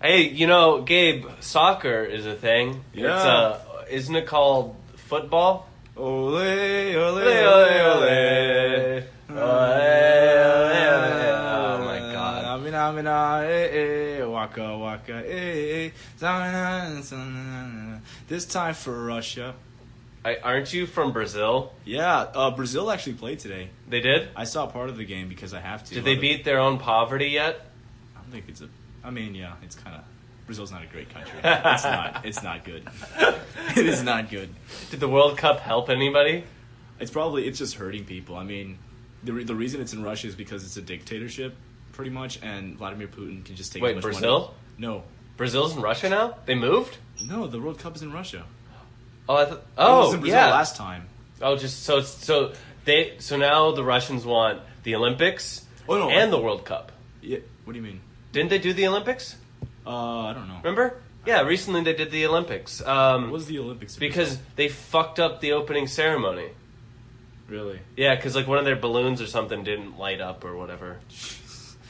Hey, Gabe, soccer is a thing. Yeah. Isn't it called football? Ole, ole, Ole, ole, ole, ole. Oh my god. Amina, amina, waka, waka, This time for Russia. Aren't you from Brazil? Yeah, Brazil actually played today. They did? I saw part of the game because I have to. Did they beat their own poverty yet? I don't think it's it's kind of... Brazil's not a great country. It's not. It's not good. It is not good. Did the World Cup help anybody? It's just hurting people. I mean, the reason it's in Russia is because it's a dictatorship, pretty much, and Vladimir Putin can just take as much Brazil? money. No. Brazil's in Russia now? They moved? No, the World Cup is in Russia. Oh, It was in Brazil yeah. last time. Oh, so now the Russians want the Olympics and the World Cup. Yeah. What do you mean? Didn't they do the Olympics? I don't know. Remember? Yeah, recently they did the Olympics. What was the Olympics? Because they fucked up the opening ceremony. Really? Yeah, because one of their balloons or something didn't light up or whatever.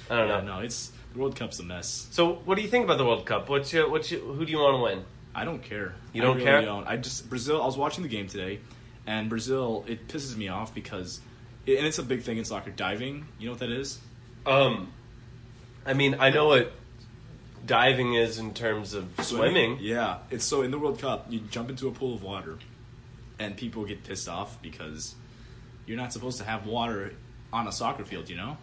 I don't know. No, the World Cup's a mess. So, what do you think about the World Cup? Who do you want to win? I don't care. You don't I care? really don't. Brazil. I was watching the game today, and Brazil. It pisses me off because, and it's a big thing in soccer. Diving. You know what that is? I mean, I know what diving is in terms of swimming. Yeah, it's so in the World Cup, you jump into a pool of water, and people get pissed off because you're not supposed to have water on a soccer field. You know?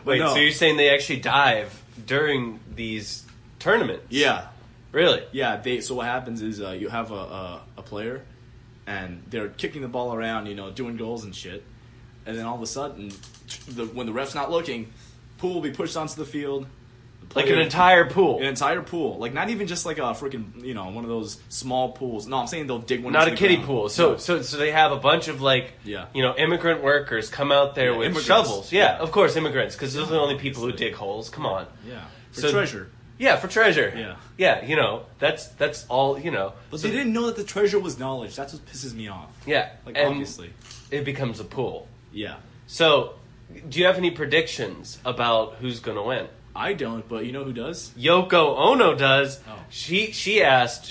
Wait, so you're saying they actually dive during these tournaments? Yeah. Really? Yeah. So what happens is you have a player, and they're kicking the ball around, doing goals and shit, and then all of a sudden, when the ref's not looking, pool will be pushed onto the field. Like an entire pool? An entire pool. Like, not even just like a freaking, one of those small pools. No, I'm saying they'll dig one Not into a the kiddie ground. pool. So they have a bunch of, immigrant workers come out there with immigrants. shovels. Yeah, Yeah. of course, immigrants, because those are the only people who dig holes. Come on. Yeah. For treasure. Yeah, for treasure. Yeah. Yeah, that's all, But they didn't know that the treasure was knowledge. That's what pisses me off. Yeah. Like, and obviously. it becomes a pool. Yeah. So, do you have any predictions about who's going to win? I don't, but you know who does? Yoko Ono does. Oh. She asked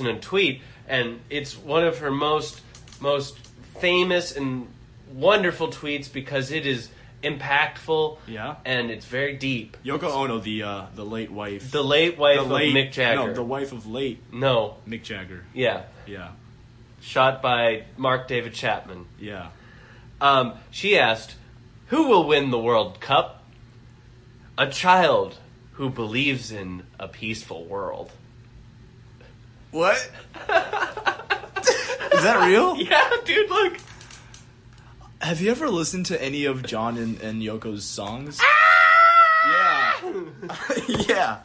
in a tweet, and it's one of her most famous and wonderful tweets because it is impactful. Yeah. And it's very deep. Yoko Ono, the late wife. The late wife of Mick Jagger. No, the wife of late No. Mick Jagger. Yeah. Yeah. Shot by Mark David Chapman. Yeah. She asked, who will win the World Cup? A child who believes in a peaceful world. What? Is that real? Yeah, dude, look. Have you ever listened to any of John and Yoko's songs? Yeah.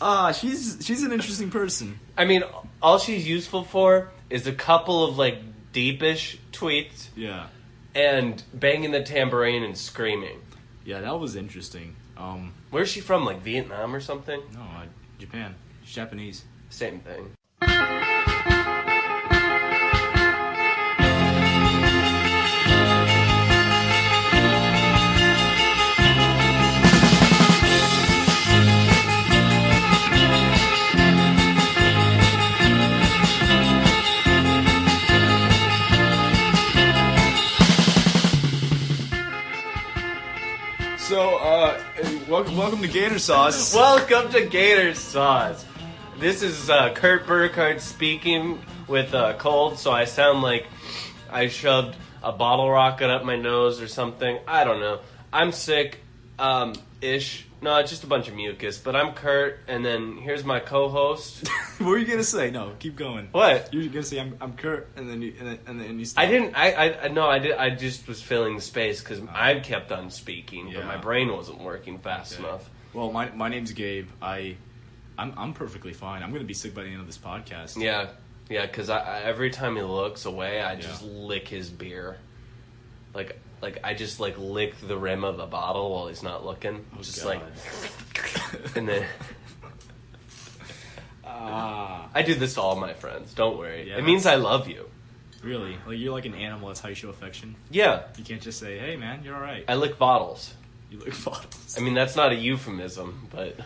Yeah. She's an interesting person. I mean, all she's useful for is a couple of, deepish tweets. Yeah. And banging the tambourine and screaming. Yeah, that was interesting. Where's she from? Vietnam or something? No, Japan. She's Japanese. Same thing. So, welcome to Gator Sauce. Welcome to Gator Sauce. This is Kurt Burkhardt speaking with a cold, so I sound like I shoved a bottle rocket up my nose or something. I don't know. I'm sick, ish. No, it's just a bunch of mucus. But I'm Kurt, and then here's my co-host. What were you gonna say? No, keep going. What? You were gonna say I'm Kurt, and then you. I didn't. I did. I just was filling the space because I kept on speaking, but my brain wasn't working fast enough. Well, my name's Gabe. I'm perfectly fine. I'm gonna be sick by the end of this podcast. Yeah, because every time he looks away, I just lick his beer. Like I just lick the rim of the bottle while he's not looking. God. And then I do this to all my friends. Don't worry. Yeah, it means I love you. Really? Like, you're like an animal. That's how you show affection. Yeah. You can't just say, "Hey, man, you're all right." I lick bottles. You lick bottles. I mean, that's not a euphemism, but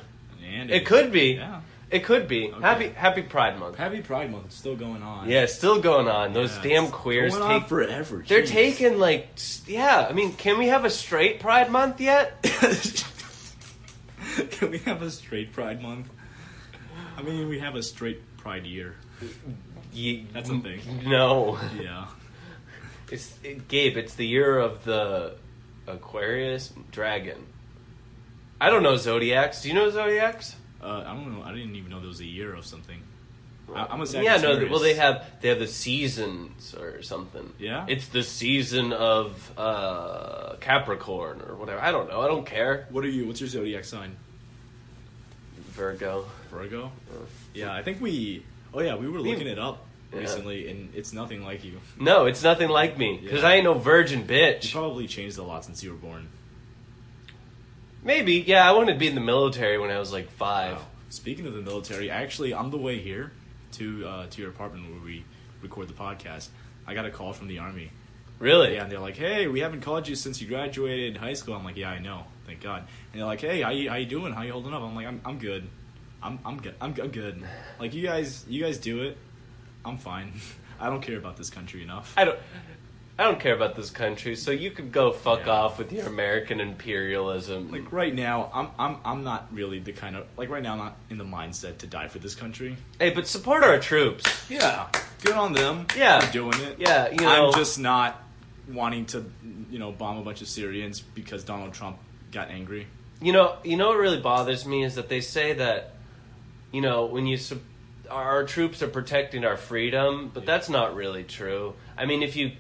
And It could be. Yeah. It could be. Okay. Happy Pride Month. Happy Pride Month. It's still going on. Yeah, it's still going on. Those Yeah, damn it's queers going on forever. They're Jeez. taking I mean, can we have a straight Pride Month yet? Can we have a straight Pride Month? I mean, we have a straight Pride year. That's a thing. No. Yeah. Gabe, it's the year of the Aquarius dragon. I don't know zodiacs. Do you know zodiacs? I don't know. I didn't even know there was a year of something. I'm a Yeah, Sagittarius. no. Well, they have the seasons or something. Yeah? It's the season of Capricorn or whatever. I don't know. I don't care. What are you? What's your zodiac sign? Virgo. Virgo? Yeah, I think we... Oh, yeah, we were looking it up Yeah. recently, and it's nothing like you. No, it's nothing like me because Yeah. I ain't no virgin You bitch. probably changed a lot since you were born. Maybe. Yeah, I wanted to be in the military when I was like 5. Wow. Speaking of the military, actually, on the way here to your apartment where we record the podcast, I got a call from the Army. Really? Yeah, and they're like, "Hey, we haven't called you since you graduated high school." I'm like, "Yeah, I know, thank God." And they're like, "Hey, how you doing? How you holding up?" I'm like, "I'm good. I'm good. I'm good. Like you guys do it. I'm fine. I don't care about this country enough." I don't care about this country, so you could go fuck Yeah. off with your American imperialism. Like right now, I'm not really the kind of right now I'm not in the mindset to die for this country. Hey, but support our troops. Yeah, good on them. Yeah. for doing it. Yeah, you know. I'm just not wanting to bomb a bunch of Syrians because Donald Trump got angry. You know what really bothers me is that they say that, when our troops are protecting our freedom, but that's not really true. I mean, if you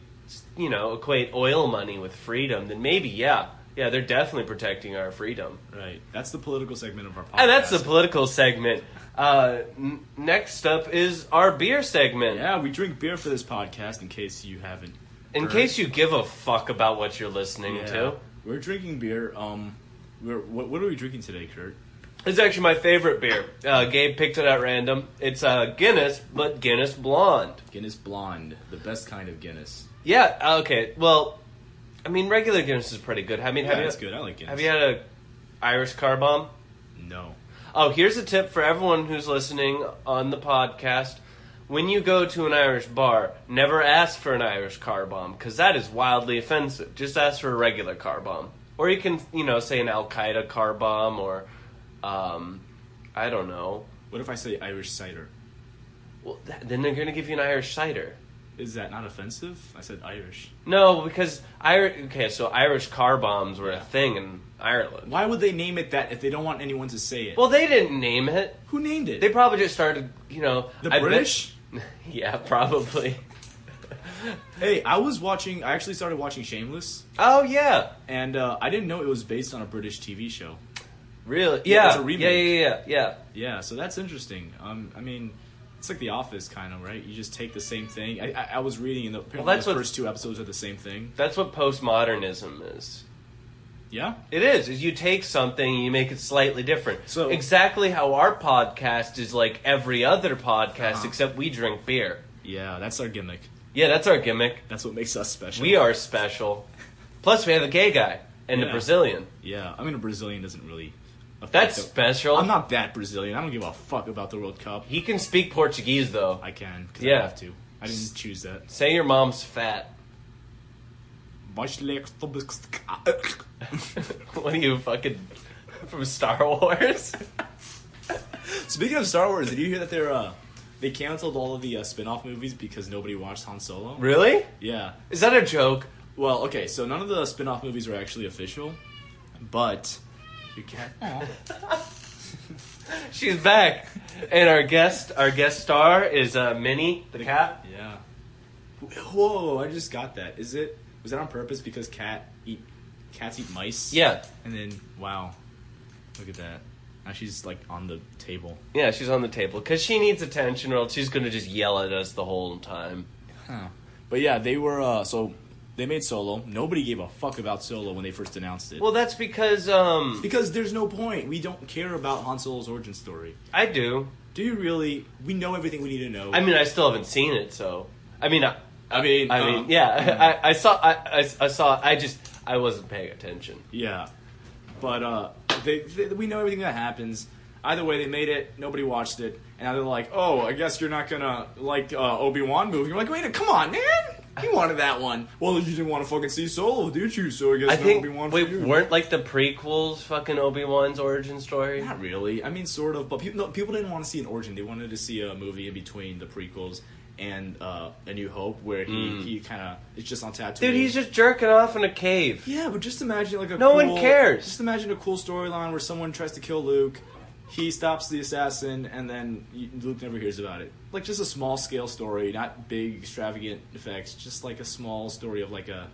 equate oil money with freedom, then maybe, yeah, they're definitely protecting our freedom. Right. That's the political segment of our podcast. And that's the political segment. Next up is our beer segment. Yeah, we drink beer for this podcast in case you haven't In heard. case you give a fuck about what you're listening Yeah. to. We're drinking beer. What are we drinking today, Kurt? It's actually my favorite beer. Gabe picked it at random. It's Guinness, but Guinness Blonde. Guinness Blonde, the best kind of Guinness. Yeah, okay. Well, I mean, regular Guinness is pretty good. I mean, Yeah, it's good. I like Guinness. Have you had a Irish car bomb? No. Oh, here's a tip for everyone who's listening on the podcast. When you go to an Irish bar, never ask for an Irish car bomb, because that is wildly offensive. Just ask for a regular car bomb. Or you can, say an Al-Qaeda car bomb, or, I don't know. What if I say Irish cider? Well, then they're going to give you an Irish cider. Is that not offensive? I said Irish. No, because so Irish car bombs were a thing in Ireland. Why would they name it that if they don't want anyone to say it? Well, they didn't name it. Who named it? They probably just started, the I bet- British? Yeah, probably. Hey, I actually started watching Shameless, Oh, yeah. and I didn't know it was based on a British TV show. Really? Yeah, Yeah. it's a remake. Yeah. Yeah, so that's interesting. I mean, it's like The Office, kind of, right? You just take the same thing. I was reading, and apparently that's the what- first 2 episodes are the same thing. That's what postmodernism is. Yeah? It is you take something and you make it slightly different. So- exactly how our podcast is like every other podcast, Uh-huh. except we drink beer. Yeah, that's our gimmick. Yeah, that's our gimmick. That's what makes us special. We are special. Plus, we have a gay guy and a Yeah. Brazilian. Yeah, I mean, a Brazilian doesn't really affect That's the- special. I'm not that Brazilian. I don't give a fuck about the World Cup. He can speak Portuguese, though. I can, because Yeah. I have to. I didn't choose that. Say your mom's fat. What are you, fucking from Star Wars? Speaking of Star Wars, did you hear that they canceled all of the spin-off movies because nobody watched Han Solo? Really? Yeah. Is that a joke? Well, okay, so none of the spin-off movies were actually official, but you can't. She's back, and our guest star is Minnie the cat. Yeah. Whoa! I just got that. Was that on purpose because cats eat mice? Yeah, And then wow, look at that. Now she's like on the table. yeah, she's on the table because she needs attention, or else she's gonna just yell at us the whole time. Huh. But yeah, they were so they made Solo. Nobody gave a fuck about Solo when they first announced it. Well, that's because Because there's no point. We don't care about Han Solo's origin story. I do. Do you really? We know everything we need to know. I mean, I still haven't seen it, so I mean, yeah. yeah, I saw. I wasn't paying attention. Yeah, but we know everything that happens. Either way, they made it. Nobody watched it, and now they're like, "Oh, I guess you're not gonna like Obi-Wan movie." You're like, "Wait, come on, man! You wanted that one. Well, you didn't want to fucking see Solo, did you? So I guess Obi-Wan for you." Weren't like the prequels fucking Obi-Wan's origin story? Not really. I mean, sort of, but people didn't want to see an origin. They wanted to see a movie in between the prequels and A New Hope, where he kind of it's just on Tatooine. Dude, he's just jerking off in a cave. Yeah, but just imagine like no one cares. Just imagine a cool storyline where someone tries to kill Luke, he stops the assassin, and then Luke never hears about it. Like just a small scale story, not big extravagant effects. Just like a small story of like a.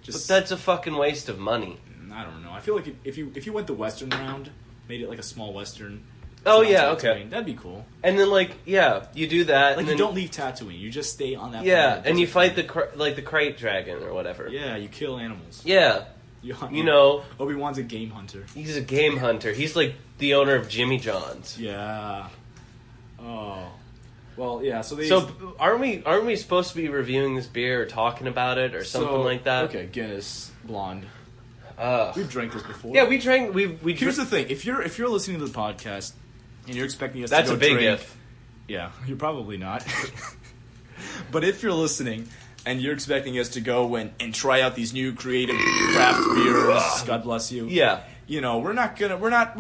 But that's a fucking waste of money. I don't know. I feel like if you went the Western round, made it like a small Western. Oh yeah, okay. That'd be cool. And then you do that. Like and you then, don't leave Tatooine. You just stay on that. Yeah, planet. and you fight the crate dragon or whatever. Yeah, you kill animals. Yeah. You know, Obi-Wan's a game hunter. He's a game hunter. He's like the owner of Jimmy John's. Yeah. Oh. Well, yeah. So aren't we supposed to be reviewing this beer or talking about it or something like that? Okay, Guinness Blonde. We've drank this before. Yeah, we drank. Here's the thing: if you're listening to the podcast and you're expecting us that's to go a big drink, if. Yeah, you're probably not. But if you're listening and you're expecting us to go and try out these new creative craft beers, God bless you. Yeah. You know, we're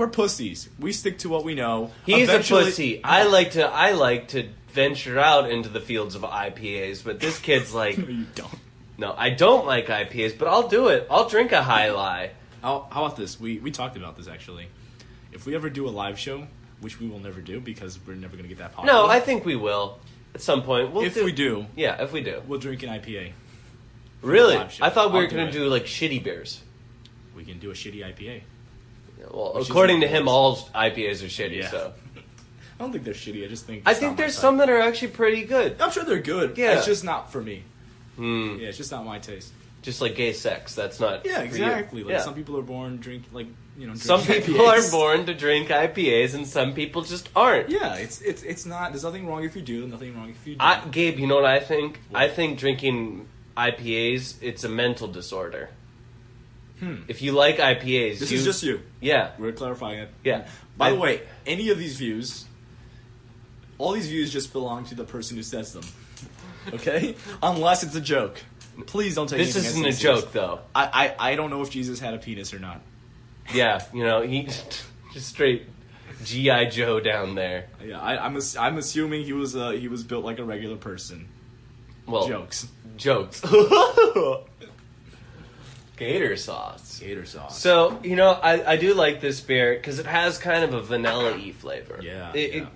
pussies. We stick to what we know. He's a pussy. I like to venture out into the fields of IPAs, but this kid's like, No, you don't. No, I don't like IPAs, but I'll do it. I'll drink a High Lie. How about this? We talked about this actually. If we ever do a live show, which we will never do because we're never going to get that popular. No, I think we will at some point. If we do, we'll drink an IPA. Really? I thought we were going to do like shitty beers. We can do a shitty IPA. Well, according to him, all IPAs are shitty. Yeah. So I don't think they're shitty. I think there's some that are actually pretty good. I'm sure they're good. Yeah. It's just not for me. Yeah, it's just not my taste. Just like gay sex, that's not. Yeah, exactly. Like some people are born drink some people IPAs. are born to drink IPAs, and some people just aren't. Yeah, it's not. There's nothing wrong if you do. Nothing wrong if you don't. Gabe, you know what I think? What? I think drinking IPAs, it's a mental disorder. If you like IPAs, this is just you. Yeah, we're clarifying it. Yeah. By the way, any of these views, all these views just belong to the person who says them. Okay, unless it's a joke. Please don't take this anything isn't a joke, though. I don't know if Jesus had a penis or not. Yeah, he just straight G.I. Joe down there. Yeah, I'm assuming he was built like a regular person. Well, jokes. Gator sauce. So I do like this beer because it has kind of a vanilla-y flavor. Yeah.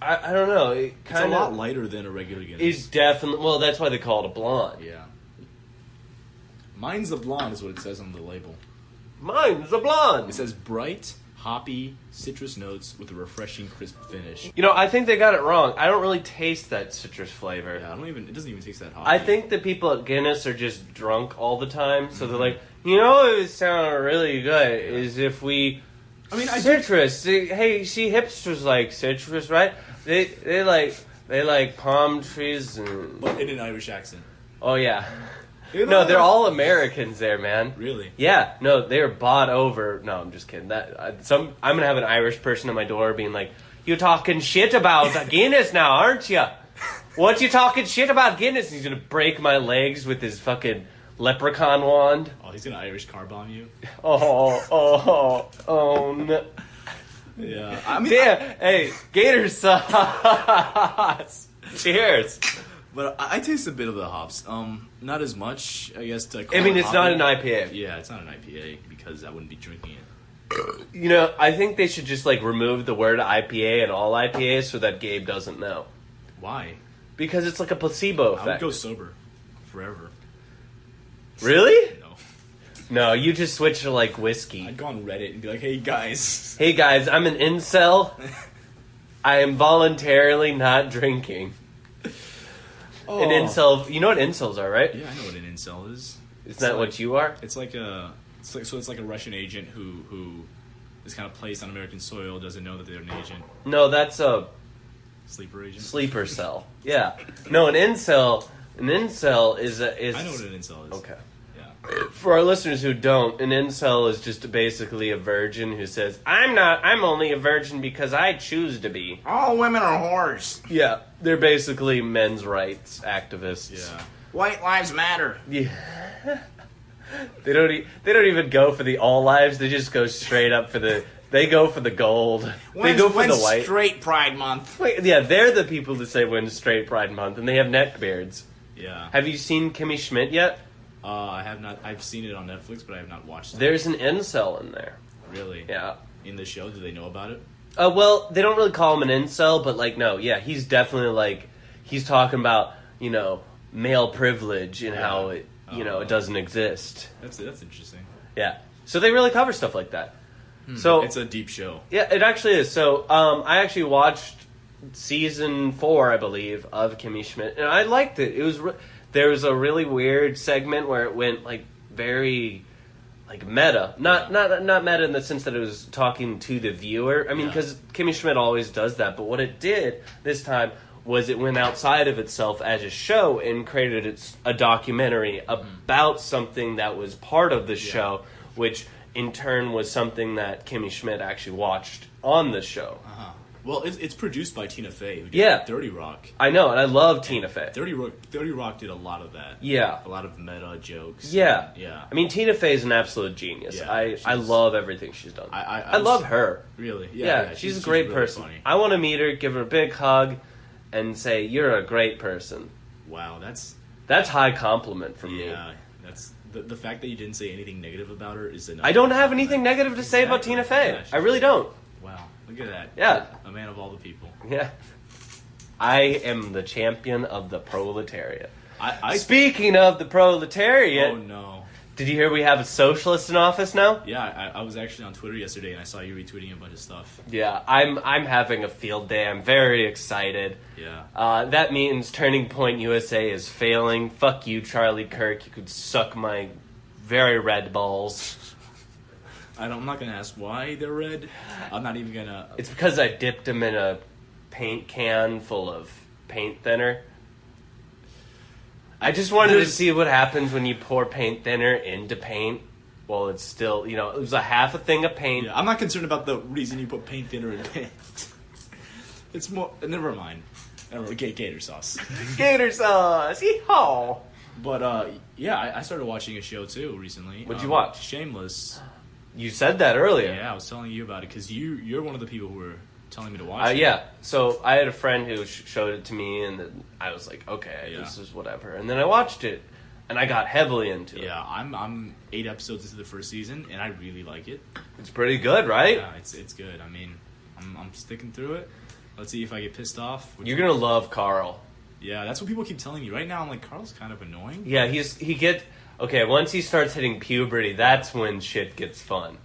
I don't know. It's a lot lighter than a regular Guinness. It's definitely... Well, that's why they call it a blonde. Yeah. Mine's a blonde is what it says on the label. Mine's a blonde! It says bright, hoppy, citrus notes with a refreshing, crisp finish. I think they got it wrong. I don't really taste that citrus flavor. Yeah, it doesn't even taste that hoppy. I think the people at Guinness are just drunk all the time, so they're like, it would sound really good is if we... citrus. Hey, see, hipsters like citrus, right? They like palm trees and... But in an Irish accent. Oh, yeah. No, they're all Americans there, man. Really? Yeah. No, they're bought over... No, I'm just kidding. I'm going to have an Irish person at my door being like, you talking shit about Guinness now, aren't you? What you talking shit about Guinness? And he's going to break my legs with his fucking leprechaun wand. Oh, he's going to Irish car bomb you? Oh, no. Yeah, hey, gator sauce. Cheers. But I taste a bit of the hops. Not as much, I guess. It's not an IPA. Yeah, it's not an IPA because I wouldn't be drinking it. I think they should just remove the word IPA and all IPAs so that Gabe doesn't know. Why? Because it's like a placebo effect. I would go sober forever. Really? No, you just switch to whiskey. I'd go on Reddit and be like, hey guys, I'm an incel. I am voluntarily not drinking. An incel, you know what incels are, right? Yeah, I know what an incel is. Isn't that what you are? It's like a Russian agent who is kind of placed on American soil, doesn't know that they're an agent. No, that's a sleeper agent. Sleeper cell. Yeah. No, an incel is I know what an incel is. Okay. Yeah. For our listeners who don't, an incel is just basically a virgin who says, I'm only a virgin because I choose to be. All women are whores. Yeah, they're basically men's rights activists. Yeah. White lives matter. Yeah. They don't even go for the all lives, they just go straight up for the... They go for the gold. They go for the white. Straight Pride Month? Wait, yeah, they're the people that say when's straight Pride Month, and they have neck beards. Yeah. Have you seen Kimmy Schmidt yet? I have not. I've seen it on Netflix, but I have not watched it. There's an incel in there. Really? Yeah. In the show, do they know about it? Well, they don't really call him an incel, but, like, no, yeah, he's definitely, like, he's talking about, you know, male privilege and how it, you know, it doesn't exist. That's interesting. Yeah. So they really cover stuff like that. So it's a deep show. Yeah, it actually is. So I actually watched season 4, I believe, of Kimmy Schmidt, and I liked it. It was there was a really weird segment where it went like very like meta, not meta in the sense that it was talking to the viewer. I mean, because Kimmy Schmidt always does that, but what it did this time was it went outside of itself as a show and created a documentary about something that was part of the show, which in turn was something that Kimmy Schmidt actually watched on the show. Uh-huh. Well, it's produced by Tina Fey, who Yeah. did Dirty Rock. I know, and I love Tina Fey. Dirty Rock did a lot of that. Yeah. A lot of meta jokes. Yeah. Yeah. I mean, Tina Fey's an absolute genius. Yeah, I love everything she's done. I love her. Really? Yeah, she's a great really person. funny. I want to meet her, give her a big hug, and say, you're a great person. Wow, that's high compliment from me. Yeah, that's... The fact that you didn't say anything negative about her is enough. I don't have anything negative to say about Tina Fey. Yeah, I really don't. Wow, look at that. Yeah. A man of all the people. Yeah. I am the champion of the proletariat. I Speaking of the proletariat... Oh, no. Did you hear we have a socialist in office now? Yeah, I was actually on Twitter yesterday, and I saw you retweeting a bunch of stuff. Yeah, I'm having a field day. I'm very excited. Yeah. That means Turning Point USA is failing. Fuck you, Charlie Kirk. You could suck my very red balls. I'm not going to ask why they're red. I'm not even going to... It's because I dipped them in a paint can full of paint thinner. I just wanted to see what happens when you pour paint thinner into paint. Well, it's still, you know, it was a half a thing of paint. Yeah, I'm not concerned about the reason you put paint thinner in paint. It's more... Never mind. I don't know, gator sauce. Gator sauce! Yeehaw! But, yeah, I started watching a show, too, recently. What'd you watch? Shameless. You said that earlier. Yeah, I was telling you about it, because you're one of the people who were telling me to watch it. Yeah, so I had a friend who showed it to me, and then I was like, okay, this is whatever. And then I watched it, and I got heavily into it. Yeah, I'm 8 episodes into the first season, and I really like it. It's pretty good, right? Yeah, it's good. I mean, I'm sticking through it. Let's see if I get pissed off. You're gonna love Carl. Yeah, that's what people keep telling me. Right now, I'm like, Carl's kind of annoying. Yeah, once he starts hitting puberty, that's when shit gets fun.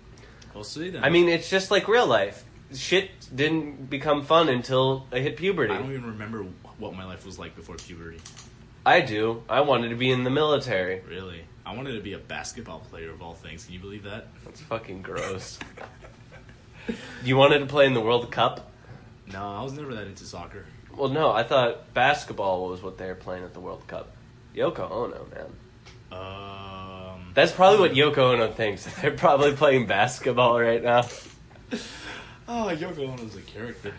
We'll see then. I mean, it's just like real life. Shit didn't become fun until I hit puberty. I don't even remember what my life was like before puberty. I do. I wanted to be in the military. Really? I wanted to be a basketball player of all things. Can you believe that? That's fucking gross. You wanted to play in the World Cup? No, I was never that into soccer. Well, no, I thought basketball was what they were playing at the World Cup. Yoko Ono, man. That's probably what Yoko Ono thinks. They're probably playing basketball right now. Oh, Yoko Ono's a character.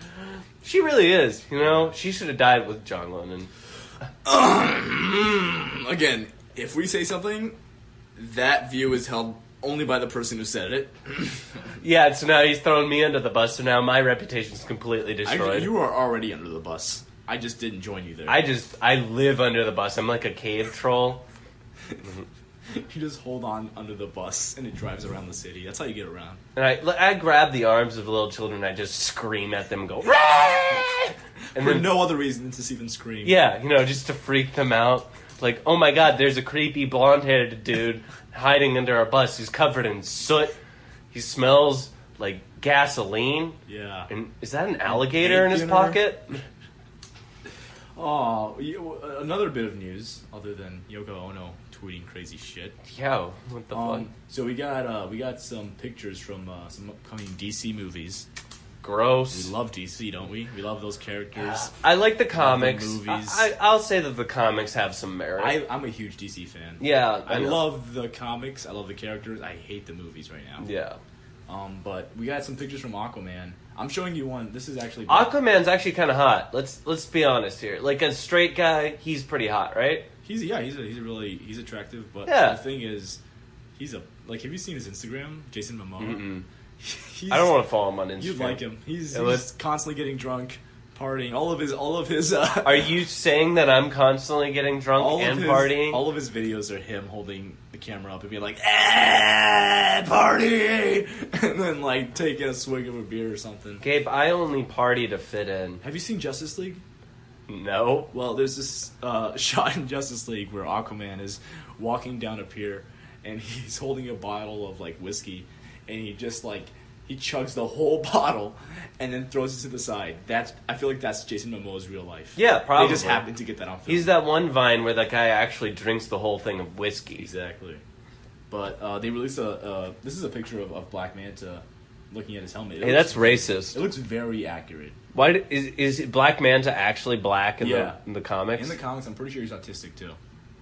She really is. You know, she should have died with John Lennon. Again, if we say something, that view is held only by the person who said it. Yeah, so now he's throwing me under the bus, so now my reputation's completely destroyed. You are already under the bus. I just didn't join you there. I live under the bus. I'm like a cave troll. You just hold on under the bus, and it drives around the city. That's how you get around. And I grab the arms of little children, and I just scream at them and go, and For no other reason than to see them scream. Yeah, you know, just to freak them out. Like, oh my god, there's a creepy blonde-haired dude hiding under our bus. He's covered in soot. He smells like gasoline. Yeah. And is that an alligator in his pocket? Oh, another bit of news other than Yoko Ono tweeting crazy shit. Yo, what the fuck? So we got some pictures from some upcoming DC movies. gross. We love DC, don't we? We love those characters. I like the comics. The movies. I'll say that the comics have some merit. I'm a huge DC fan. Yeah, I love the comics. I love the characters. I hate the movies right now. Yeah. But we got some pictures from Aquaman. I'm showing you one. This is actually Aquaman's actually kind of hot. Let's be honest here. Like a straight guy, he's pretty hot, right? He's attractive. But Yeah. the thing is, have you seen his Instagram, Jason Momoa? Mm-mm. I don't want to follow him on Instagram. You'd like him. He's constantly getting drunk, partying. All of his. Are you saying that I'm constantly getting drunk and partying? All of his videos are him holding the camera up and being like, party! And then, like, taking a swig of a beer or something. Gabe, I only party to fit in. Have you seen Justice League? No. Well, there's this shot in Justice League where Aquaman is walking down a pier and he's holding a bottle of, like, whiskey. And he just, like, he chugs the whole bottle and then throws it to the side. I feel like that's Jason Momoa's real life. Yeah, probably. They just happened to get that on film. He's that one Vine where that guy actually drinks the whole thing of whiskey. Exactly. But they released this is a picture of Black Manta looking at his helmet. That's racist. It looks very accurate. Why is Black Manta actually black in the comics? In the comics, I'm pretty sure he's autistic too.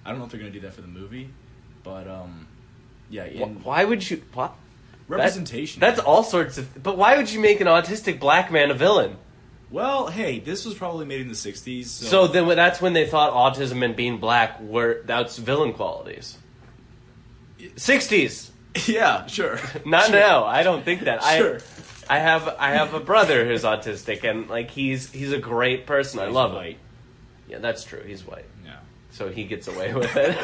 I don't know if they're going to do that for the movie, but yeah. Why would you? What? Representation. That's all sorts of. But why would you make an autistic black man a villain? Well, hey, this was probably made in the '60s. So then that's when they thought autism and being black that's villain qualities. '60s. Yeah, sure. Not sure. now. I don't think that. Sure. I have a brother who's autistic, and like he's a great person. I love him. Yeah, that's true. He's white. Yeah. So he gets away with it.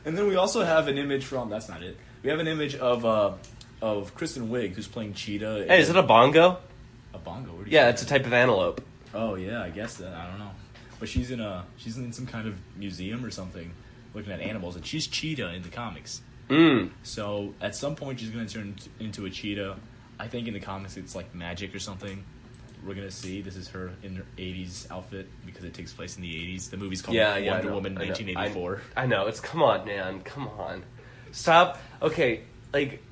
And then we also have an image from. That's not it. We have an image of Kristen Wiig who's playing Cheetah. Hey, is it a bongo? A bongo? Where do you Yeah, it's a type of antelope. Oh yeah, I guess that. I don't know. But she's in some kind of museum or something, looking at animals, and she's Cheetah in the comics. So at some point she's going to turn into a cheetah. I think in the comics it's like magic or something. We're going to see. This is her in her 80s outfit because it takes place in the 80s. The movie's called Wonder Woman 1984. I know. It's come on, man. Come on. Stop. Okay, like,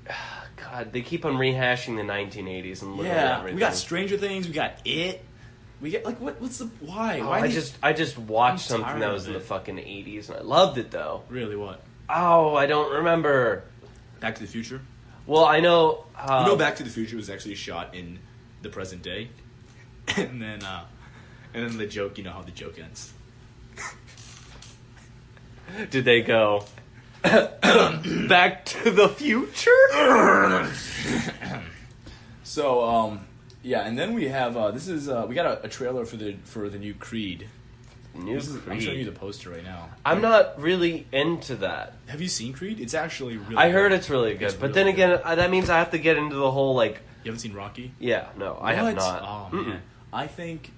God, they keep on rehashing the 1980s and literally everything. We got Stranger Things. We got It. We get like what's the why? Oh, I just watched something that was in the fucking 80s and I loved it though. Really, what? Oh, I don't remember. Back to the Future. Well, I know. Back to the Future was actually shot in the present day, and then the joke. You know how the joke ends. Did they go Back to the Future? So, yeah, and then we have we got a trailer for the new Creed. Creed. I'm showing you the poster right now. I'm not really into that. Have you seen Creed? It's actually really I good. heard it's really good, but then again, that means I have to get into the whole, like... You haven't seen Rocky? Yeah, no, I have not. Oh, man. I think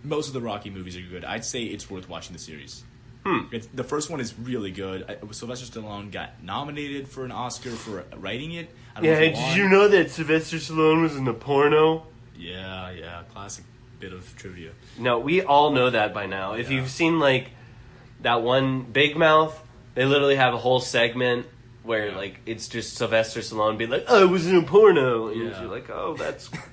most of the Rocky movies are good. I'd say it's worth watching the series. The first one is really good. Sylvester Stallone got nominated for an Oscar for writing it. Did you know that Sylvester Stallone was in the porno? Yeah, classic bit of trivia. No, we all know that by now. If you've seen, like, that one Big Mouth, they literally have a whole segment where, like, it's just Sylvester Stallone being like, oh, I was in a porno. And you're like, oh,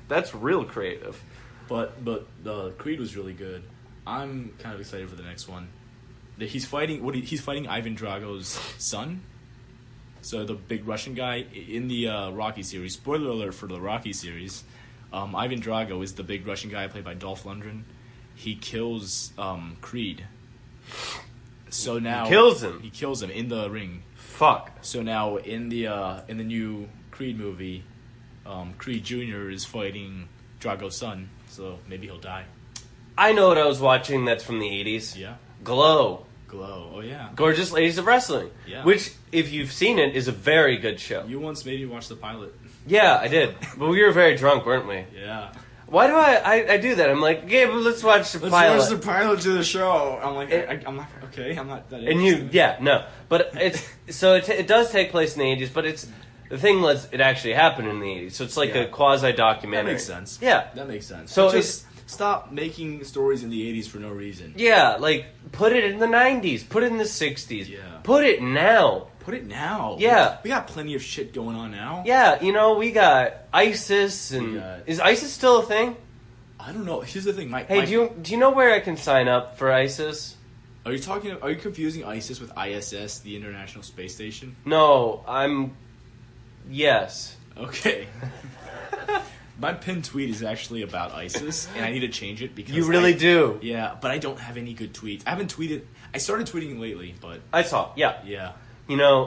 that's real creative. But the Creed was really good. I'm kind of excited for the next one. He's fighting Ivan Drago's son. So the big Russian guy in the Rocky series. Spoiler alert for the Rocky series. Ivan Drago is the big Russian guy played by Dolph Lundgren. He kills Creed. So now he kills him. He kills him in the ring. Fuck. So now in the new Creed movie, Creed Jr. is fighting Drago's son. So maybe he'll die. I know what I was watching. That's from the 80s. Yeah. Glow. Oh yeah. Gorgeous Ladies of Wrestling. Yeah. Which, if you've seen it, is a very good show. You once made me watch the pilot. Yeah, I did. But we were very drunk, weren't we? Yeah. Why do I do that? I'm like, Gabe, let's watch the pilot. Let's watch the pilot to the show. I'm like, I'm not okay. I'm not that. And but it does take place in the 80s. But the thing was, it actually happened in the 80s. So it's like a quasi documentary. That makes sense. Yeah, that makes sense. So just stop making stories in the 80s for no reason. Yeah, like put it in the 90s. Put it in the 60s. Yeah. Put it now. Put it now. Yeah. We got plenty of shit going on now. Yeah, we got ISIS and is ISIS still a thing? I don't know. Here's the thing. Do you know where I can sign up for ISIS? Are you confusing ISIS with ISS, the International Space Station? No, yes. Okay. My pinned tweet is actually about ISIS, and I need to change it because you really do. Yeah, but I don't have any good tweets. I haven't tweeted. I started tweeting lately, but I saw. Yeah. Yeah.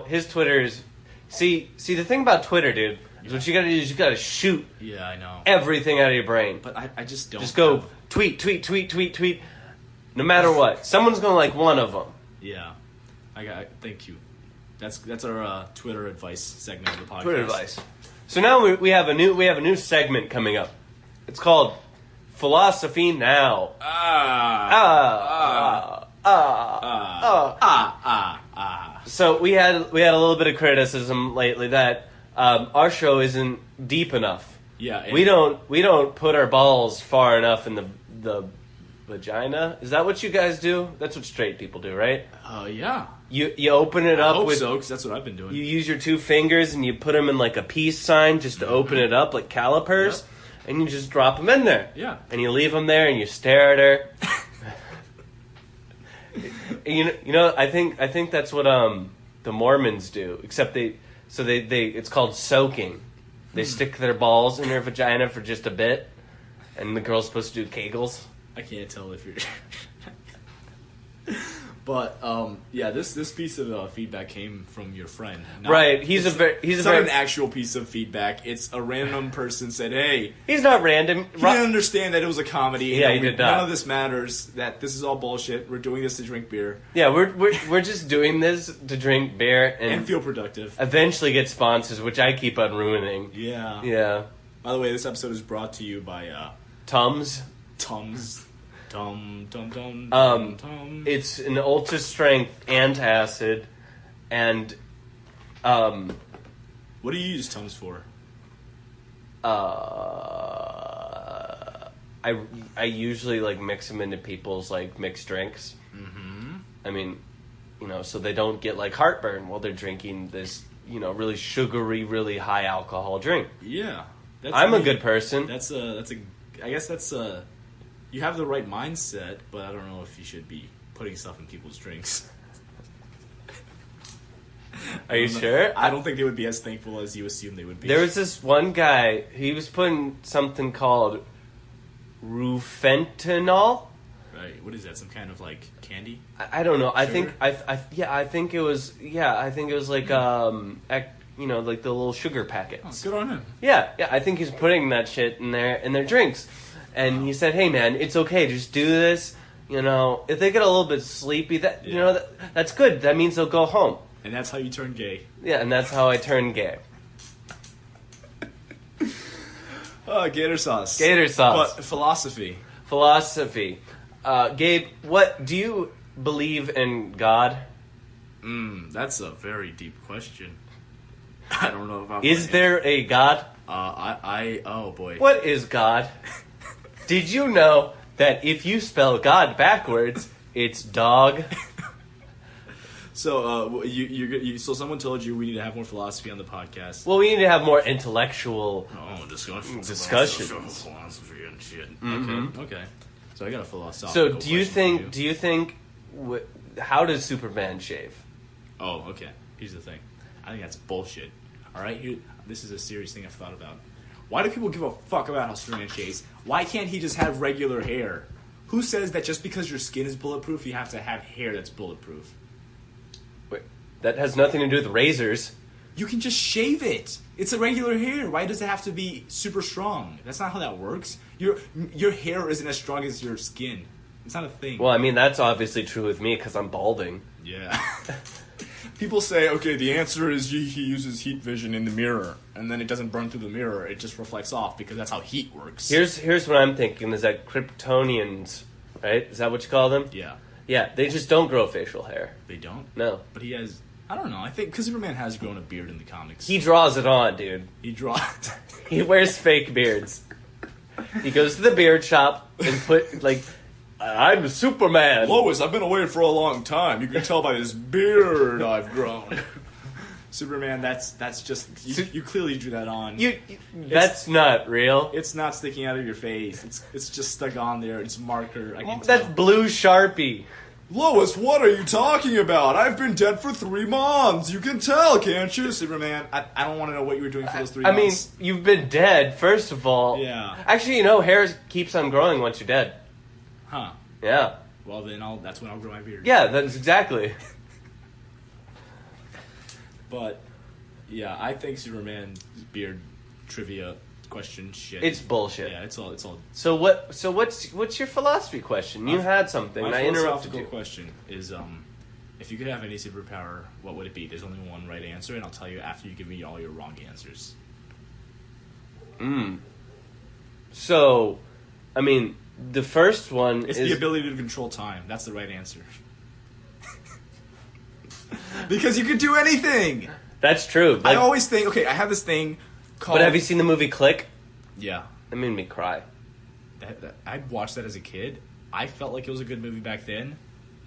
His Twitter is. See, the thing about Twitter, dude, is what you gotta do is you gotta shoot. Yeah, I know. Everything out of your brain. But I just don't. Just go tweet. No matter what, someone's gonna like one of them. Yeah. Thank you. That's our Twitter advice segment of the podcast. Twitter advice. So now we have a new segment coming up. It's called Philosophy Now. So we had a little bit of criticism lately that our show isn't deep enough. Yeah. We don't put our balls far enough in the vagina. Is that what you guys do? That's what straight people do, right? Yeah. You open it up. I hope so, because that's what I've been doing. You use your two fingers and you put them in like a peace sign just to open it up, like calipers, and you just drop them in there. Yeah. And you leave them there and you stare at her. I think that's what the Mormons do, except they it's called soaking. They stick their balls in their vagina for just a bit, and the girl's supposed to do Kegels. I can't tell if you're. But this piece of feedback came from your friend. Right, he's not an actual piece of feedback. It's a random person said, "Hey." He's not random. He didn't understand that it was a comedy. Yeah, he did not. None of this matters. That this is all bullshit. We're doing this to drink beer. Yeah, we're just doing this to drink beer and feel productive. Eventually get sponsors, which I keep on ruining. Yeah. Yeah. By the way, this episode is brought to you by Tums. It's an ultra strength antacid, and what do you use Tums for? I usually like mix them into people's like mixed drinks. Mm-hmm. I mean, so they don't get like heartburn while they're drinking this, really sugary, really high alcohol drink. Yeah, I'm a good person. I guess that's a. You have the right mindset, but I don't know if you should be putting stuff in people's drinks. Are you sure? I don't think they would be as thankful as you assume they would be. There was this one guy, he was putting something called rufentanol. Right. What is that? Some kind of like candy? I don't know. Sugar? I think it was like like the little sugar packets. Oh, good on him. Yeah, I think he's putting that shit in their drinks. And he said, "Hey man, it's okay. Just do this. If they get a little bit sleepy, that's good. That means they'll go home." And that's how you turn gay. Yeah, and that's how I turn gay. Gator sauce. Gator sauce. But philosophy. Gabe, what do you believe in God? That's a very deep question. I don't know about. Is there a God? Oh boy. What is God? Did you know that if you spell God backwards, it's dog? So, so someone told you we need to have more philosophy on the podcast. Well, we need to have more intellectual discussions. Philosophy and shit. Mm-hmm. Okay. So I got a philosophical. So do you think? How does Superman shave? Oh, okay. Here's the thing. I think that's bullshit. All right. This is a serious thing I've thought about. Why do people give a fuck about how Superman shaves? Why can't he just have regular hair? Who says that just because your skin is bulletproof, you have to have hair that's bulletproof? Wait, that has nothing to do with razors. You can just shave it. It's a regular hair. Why does it have to be super strong? That's not how that works. Your hair isn't as strong as your skin. It's not a thing. Well, I mean, that's obviously true with me because I'm balding. Yeah. People say, okay, the answer is he uses heat vision in the mirror, and then it doesn't burn through the mirror. It just reflects off because that's how heat works. Here's what I'm thinking is that Kryptonians, right? Is that what you call them? Yeah. Yeah, they just don't grow facial hair. They don't? No. But he has... I don't know. I think because Superman has grown a beard in the comics. He draws it on, dude. He draws... He wears fake beards. He goes to the beard shop and I'm Superman. Lois, I've been away for a long time. You can tell by this beard I've grown. Superman, that's just you clearly drew that on. That's not real. It's not sticking out of your face. It's just stuck on there. It's marker. I can That's tell. blue Sharpie. Lois, what are you talking about? I've been dead for 3 months. You can tell, can't you? Superman, I don't want to know what you were doing for those 3 months. I mean, you've been dead, first of all. Yeah. Actually, hair keeps on growing once you're dead. Huh. Yeah. Well, then that's when I'll grow my beard. Yeah, that's exactly. But, yeah, I think Superman beard trivia question shit. It's bullshit. Yeah, it's all. So what's your philosophy question? You had something. My I interrupted philosophical you. question is, if you could have any superpower, what would it be? There's only one right answer, and I'll tell you after you give me all your wrong answers. So, I mean, the first one It's is the ability to control time. That's the right answer. Because you could do anything. That's true. I always think, okay, I have this thing called... But have you seen the movie Click? Yeah. It made me cry. I watched that as a kid. I felt like it was a good movie back then.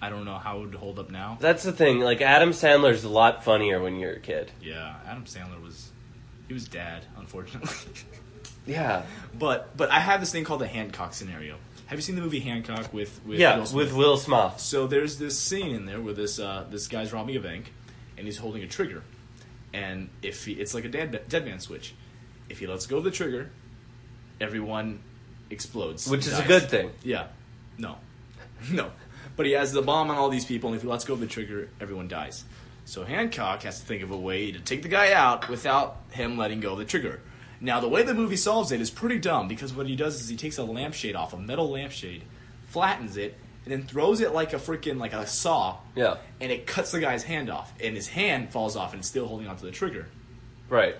I don't know how it would hold up now. That's the thing. Like, Adam Sandler's a lot funnier when you're a kid. Yeah, Adam Sandler was dad, unfortunately. Yeah. But I have this thing called the Hancock scenario. Have you seen the movie Hancock with Yeah, Will Smith? with Will Smith. So there's this scene in there where this guy's robbing a bank, and he's holding a trigger, and it's like a dead man switch. If he lets go of the trigger, everyone explodes. Which is dies. a good thing. Yeah. No. But he has the bomb on all these people, and if he lets go of the trigger, everyone dies. So Hancock has to think of a way to take the guy out without him letting go of the trigger. Now, the way the movie solves it is pretty dumb, because what he does is he takes a lampshade off, a metal lampshade, flattens it, and then throws it like a saw. Yeah. And it cuts the guy's hand off, and his hand falls off and it's still holding onto the trigger. Right.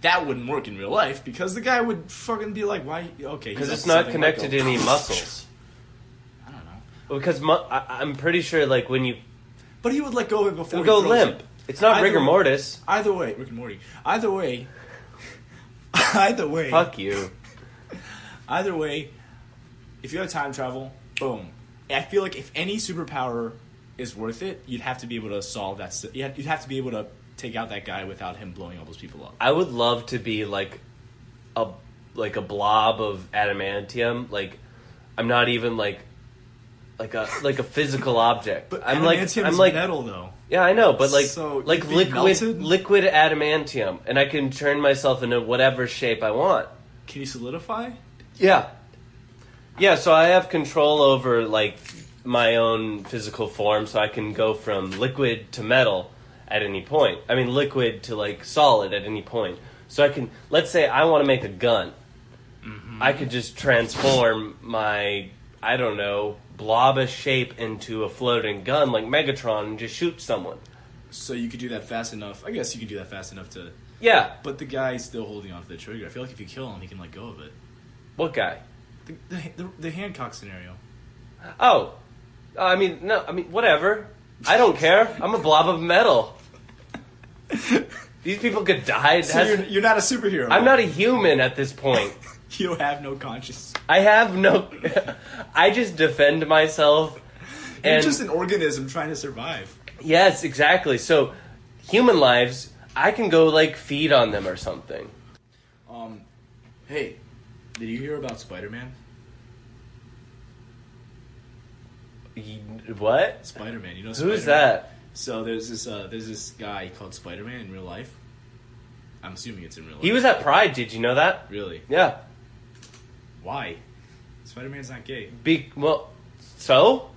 That wouldn't work in real life, because the guy would fucking be like, why? Okay. Because it's not connected to any muscles. I don't know. Because I'm pretty sure, like, when you... But he would let go of it before It'll he go throws limp. it. It's not rigor mortis. Either way, Rick and Morty. Either way... Fuck you. Either way, if you have time travel, boom. I feel like if any superpower is worth it, you'd have to be able to solve that. You'd have to be able to take out that guy without him blowing all those people up. I would love to be like a blob of adamantium. Like, I'm not even like a physical object. But I'm adamantium is metal, though. Yeah, I know, but So you'd be liquid adamantium, and I can turn myself into whatever shape I want. Can you solidify? Yeah. Yeah, so I have control over, like, my own physical form, so I can go from liquid to metal at any point. I mean, liquid to, like, solid at any point. So I can, let's say I want to make a gun. Mm-hmm. I could just transform my, I don't know, blob-ish shape into a floating gun like Megatron and just shoot someone. So you could do that fast enough. I guess you could do that fast enough to... Yeah. But the guy's still holding onto the trigger. I feel like if you kill him, he can let go of it. What guy? The Hancock scenario. Oh. I mean, whatever. I don't care. I'm a blob of metal. These people could die. So you're not a superhero. I'm not a human at this point. You have no conscience. I have no... I just defend myself. You're just an organism trying to survive. Yes, exactly. So, human lives, I can go, like, feed on them or something. Hey, did you hear about Spider-Man? What? Spider-Man. You know Spider-Man? Who's that? So there's this guy called Spider-Man in real life. I'm assuming it's in real life. He was at Pride, did you know that? Really? Yeah. Why? Spider-Man's not gay. So?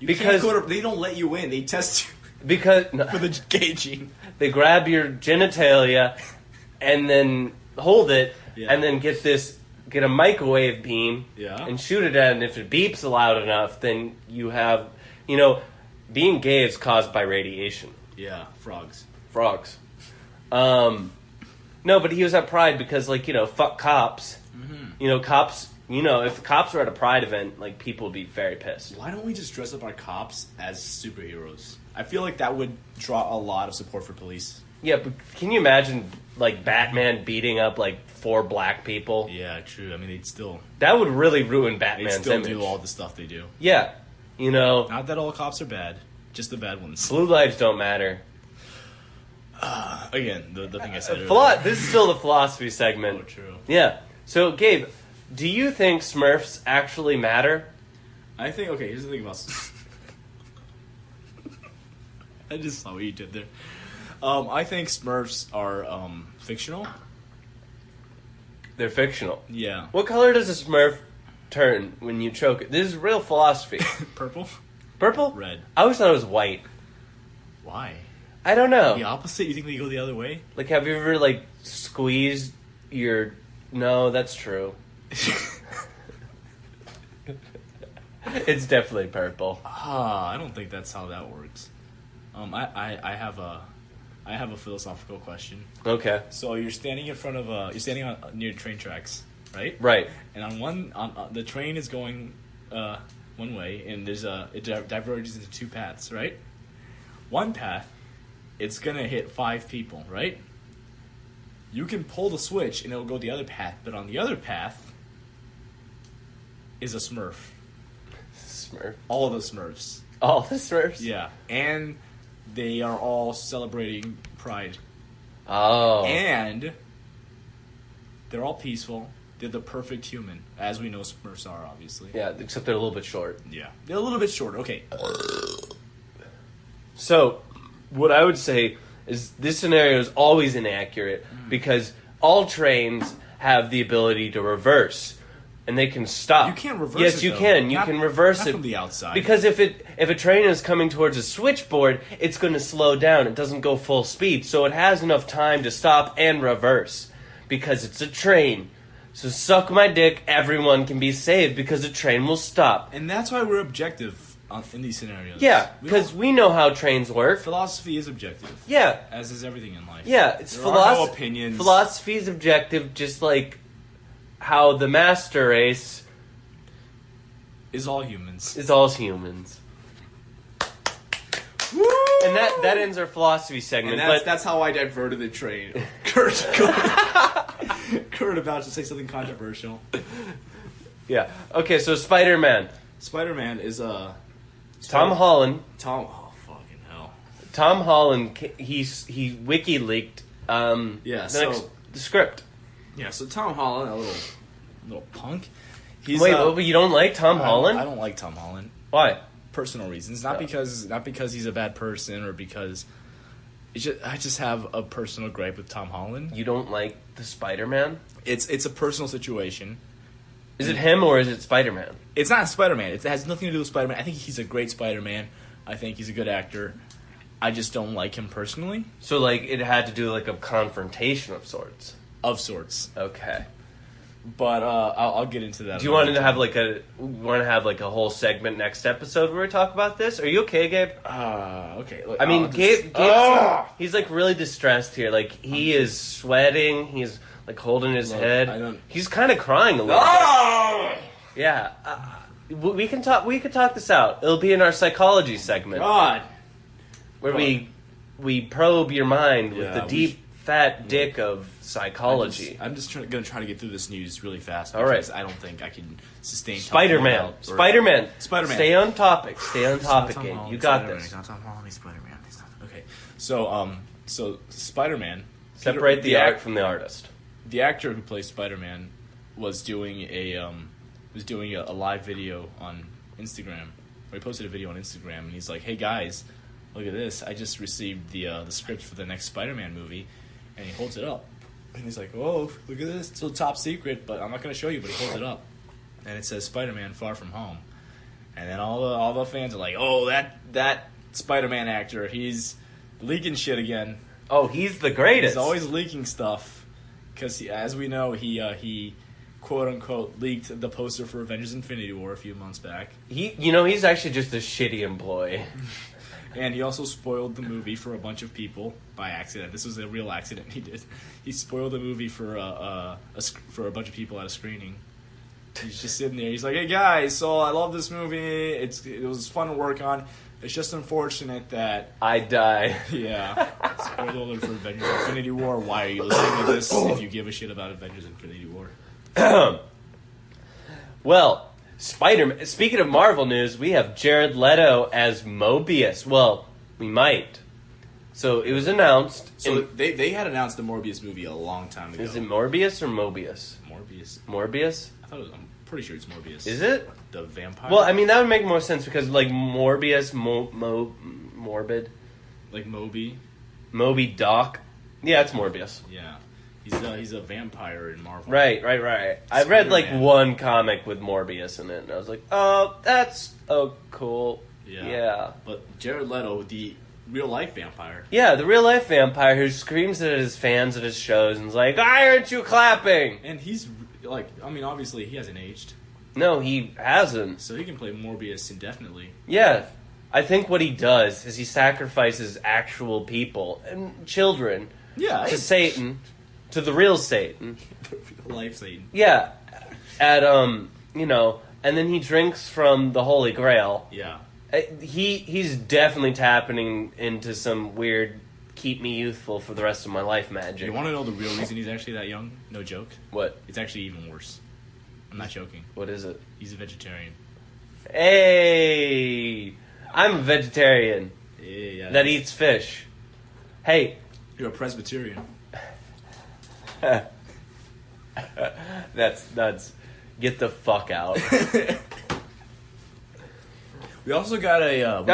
Because they don't let you in. They test you for the gay gene. They grab your genitalia and then hold it and then get a microwave beam and shoot it at it, and if it beeps loud enough, then you have, being gay is caused by radiation. Yeah, frogs. No, but he was at Pride because, fuck cops. Mm-hmm. Cops, if cops were at a Pride event, people would be very pissed. Why don't we just dress up our cops as superheroes? I feel like that would draw a lot of support for police. Yeah, but can you imagine, Batman beating up, 4 black people? Yeah, true. I mean, they'd still... That would really ruin Batman's image. They'd still do all the stuff they do. Yeah, Not that all cops are bad. Just the bad ones. Blue lives don't matter. Again, the thing I said earlier. This is still the philosophy segment. Oh, true. Yeah. So, Gabe, do you think Smurfs actually matter? I think, okay, here's the thing about... I just saw what you did there. I think Smurfs are fictional. They're fictional. Yeah. What color does a Smurf turn when you choke it? This is real philosophy. Purple? Purple? Red. I always thought it was white. Why? I don't know. The opposite? You think they go the other way? Like, have you ever, like, squeezed your... No, that's true. It's definitely purple. I don't think that's how that works. I have a philosophical question. Okay. So you're standing in front of you're standing on near train tracks, right? Right. And on the train is going one way, and it diverges into two paths, right? One path, it's gonna hit 5 people, right? You can pull the switch and it'll go the other path, but on the other path is a Smurf. Smurf. All the Smurfs. All the Smurfs? Yeah, and they are all celebrating Pride. Oh. And they're all peaceful. They're the perfect human, as we know Smurfs are, obviously. Yeah, except they're a little bit short. Yeah. They're a little bit shorter. Okay. So, what I would say is this scenario is always inaccurate because all trains have the ability to reverse. And they can stop. You can't reverse yes, it, you though. can. You can reverse not it from the outside. Because if a train is coming towards a switchboard, it's going to slow down. It doesn't go full speed, so it has enough time to stop and reverse because it's a train. So suck my dick. Everyone can be saved because the train will stop. And that's why we're objective in these scenarios. Yeah, because we know how trains work. Philosophy is objective. Yeah, as is everything in life. yeah. It's there are no opinions. Philosophy is objective, just like how the master race is all humans. Is all humans. Woo! And that ends our philosophy segment. And that's how I diverted the train. Kurt about to say something controversial. Yeah. Okay, so Spider-Man. Spider-Man is Tom Holland. Oh fucking hell. Tom Holland. He wiki leaked. The script. Yeah. So Tom Holland, a little punk. Wait, you don't like Tom Holland? I don't like Tom Holland. Why? Personal reasons, not because he's a bad person or because I just have a personal gripe with Tom Holland. You don't like the Spider-Man? It's a personal situation. Is it him or is it Spider-Man? It's not Spider-Man. It has nothing to do with Spider-Man. I think he's a great Spider-Man. I think he's a good actor. I just don't like him personally. So like it had to do like a confrontation of sorts. Of sorts. Okay. But I'll get into that. Do you want to have like a whole segment next episode where we talk about this? Are you okay, Gabe? Okay. Look, I mean, Gabe he's like really distressed here. Like he is sweating. He's like holding his head. He's kind of crying a little bit. Yeah. We can talk. We could talk this out. It'll be in our psychology segment. God. Where we probe your mind with the deep fat dick of psychology. I'm just going to try to get through this news really fast. All right. I don't think I can sustain Spider-Man. Spider-Man. Stay on topic. Stay on topic, Gabe. You got this. Not Tom Holland. He's Spider-Man. Okay. So Spider-Man. Separate the art from the artist. The actor who plays Spider-Man was doing a live video on Instagram. Or he posted a video on Instagram, and he's like, "Hey guys, look at this! I just received the script for the next Spider-Man movie." And he holds it up. And he's like, "Oh, look at this. It's still top secret, but I'm not going to show you." But he holds it up. And it says Spider-Man Far From Home. And then all the fans are like, "Oh, that Spider-Man actor, he's leaking shit again." Oh, he's the greatest. He's always leaking stuff. Because, as we know, he quote-unquote leaked the poster for Avengers Infinity War a few months back. He's actually just a shitty employee. And he also spoiled the movie for a bunch of people by accident. This was a real accident he did. He spoiled the movie for a bunch of people at a screening. He's just sitting there. He's like, "Hey guys, so I love this movie. It was fun to work on. It's just unfortunate that I die." Yeah. Spoiler alert for Avengers Infinity War. Why are you listening to this if you give a shit about Avengers Infinity War? Well, Spider-Man. Speaking of Marvel news, we have Jared Leto as Mobius. Well, we might. So it was announced. So they had announced the Morbius movie a long time ago. Is it Morbius or Mobius? Morbius. I'm pretty sure it's Morbius. Is it? The vampire? Well, I mean, that would make more sense because, like, Morbius, morbid. Like Moby? Moby Doc. Yeah, it's Morbius. Yeah. He's a vampire in Marvel. Right. I read, like, one comic with Morbius in it, and I was like, oh, that's cool. Yeah. But Jared Leto, the real-life vampire. Yeah, the real-life vampire who screams at his fans at his shows and is like, "Why aren't you clapping?" And he's, like, I mean, obviously, he hasn't aged. No, he hasn't. So he can play Morbius indefinitely. Yeah. I think what he does is he sacrifices actual people and children to Satan, to the real Satan. The real life Satan. Yeah. At, you know, and then he drinks from the Holy Grail. Yeah. He's definitely tapping into some weird keep me youthful for the rest of my life magic. You want to know the real reason he's actually that young? No joke. What? It's actually even worse. I'm not joking. What is it? He's a vegetarian. Hey! I'm a vegetarian that eats fish. Hey. You're a Presbyterian. That's nuts. Get the fuck out. We also got a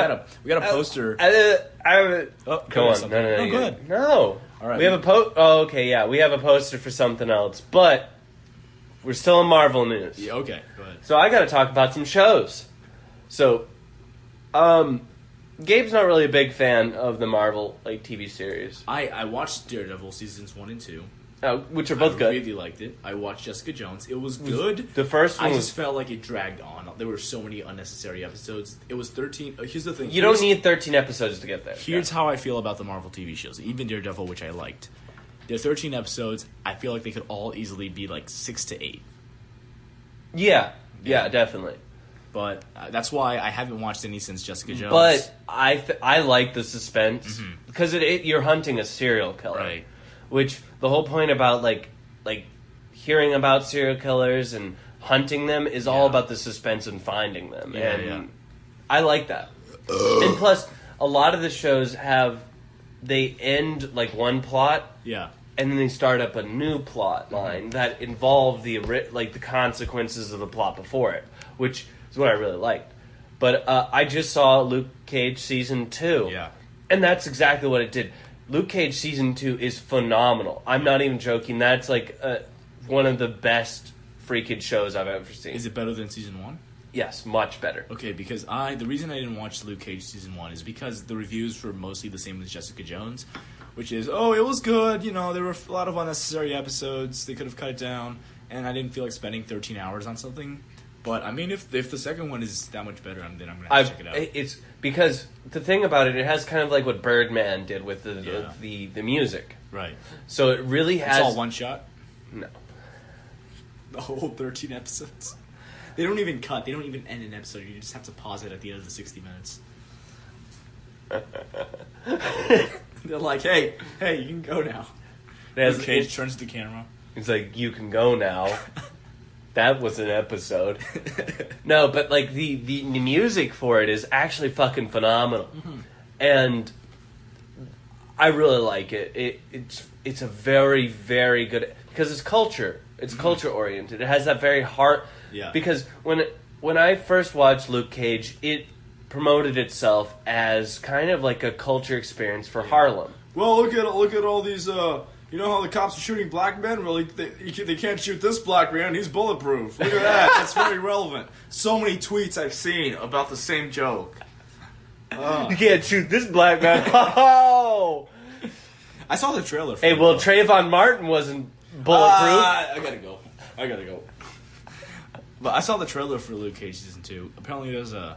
poster. Go on. No, go ahead. No. All right. We have a we have a poster for something else, but we're still in Marvel news. Yeah, okay. Go ahead. So I got to talk about some shows. So, Gabe's not really a big fan of the Marvel TV series. I watched Daredevil seasons 1 and 2. Which are both good. I really liked it. I watched Jessica Jones. It was good. The first one I just felt like it dragged on. There were so many unnecessary episodes. It was 13. Here's the thing. You don't need 13 episodes to get there. Here's how I feel about the Marvel TV shows. Even Daredevil, which I liked. There are 13 episodes. I feel like they could all easily be like 6 to 8. Yeah, definitely. But that's why I haven't watched any since Jessica Jones. But I like the suspense because you're hunting a serial killer, right? Which the whole point about like hearing about serial killers and hunting them is all about the suspense and finding them, and I like that. And plus, a lot of the shows they end like one plot, and then they start up a new plot line that involve the consequences of the plot before it, which is what I really liked. But I just saw Luke Cage season 2. Yeah. And that's exactly what it did. Luke Cage season 2 is phenomenal. I'm not even joking. That's like one of the best freaking shows I've ever seen. Is it better than season 1? Yes, much better. Okay, because the reason I didn't watch Luke Cage season 1 is because the reviews were mostly the same as Jessica Jones, which is, it was good, there were a lot of unnecessary episodes, they could have cut it down, and I didn't feel like spending 13 hours on something. But, I mean, if the second one is that much better, then I'm going to have to check it out. It's because the thing about it has kind of like what Birdman did with the music. Right. So it really has... It's all one shot? No. The whole 13 episodes? They don't even cut. They don't even end an episode. You just have to pause it at the end of the 60 minutes. They're like, hey, you can go now. Luke Cage turns to the camera. It's like, you can go now. That was an episode. No, but like the music for it is actually fucking phenomenal, and I really like it. It's a very, very good because it's culture. It's culture oriented. It has that very heart. Yeah. Because when I first watched Luke Cage, it promoted itself as kind of like a culture experience for Harlem. Well, look at all these. You know how the cops are shooting black men? Well, they can't shoot this black man. He's bulletproof. Look at that. That's very relevant. So many tweets I've seen about the same joke. You can't shoot this black man. Oh! I saw the trailer for it. Well, Trayvon Martin wasn't bulletproof. I gotta go. But I saw the trailer for Luke Cage season 2. Apparently there's a...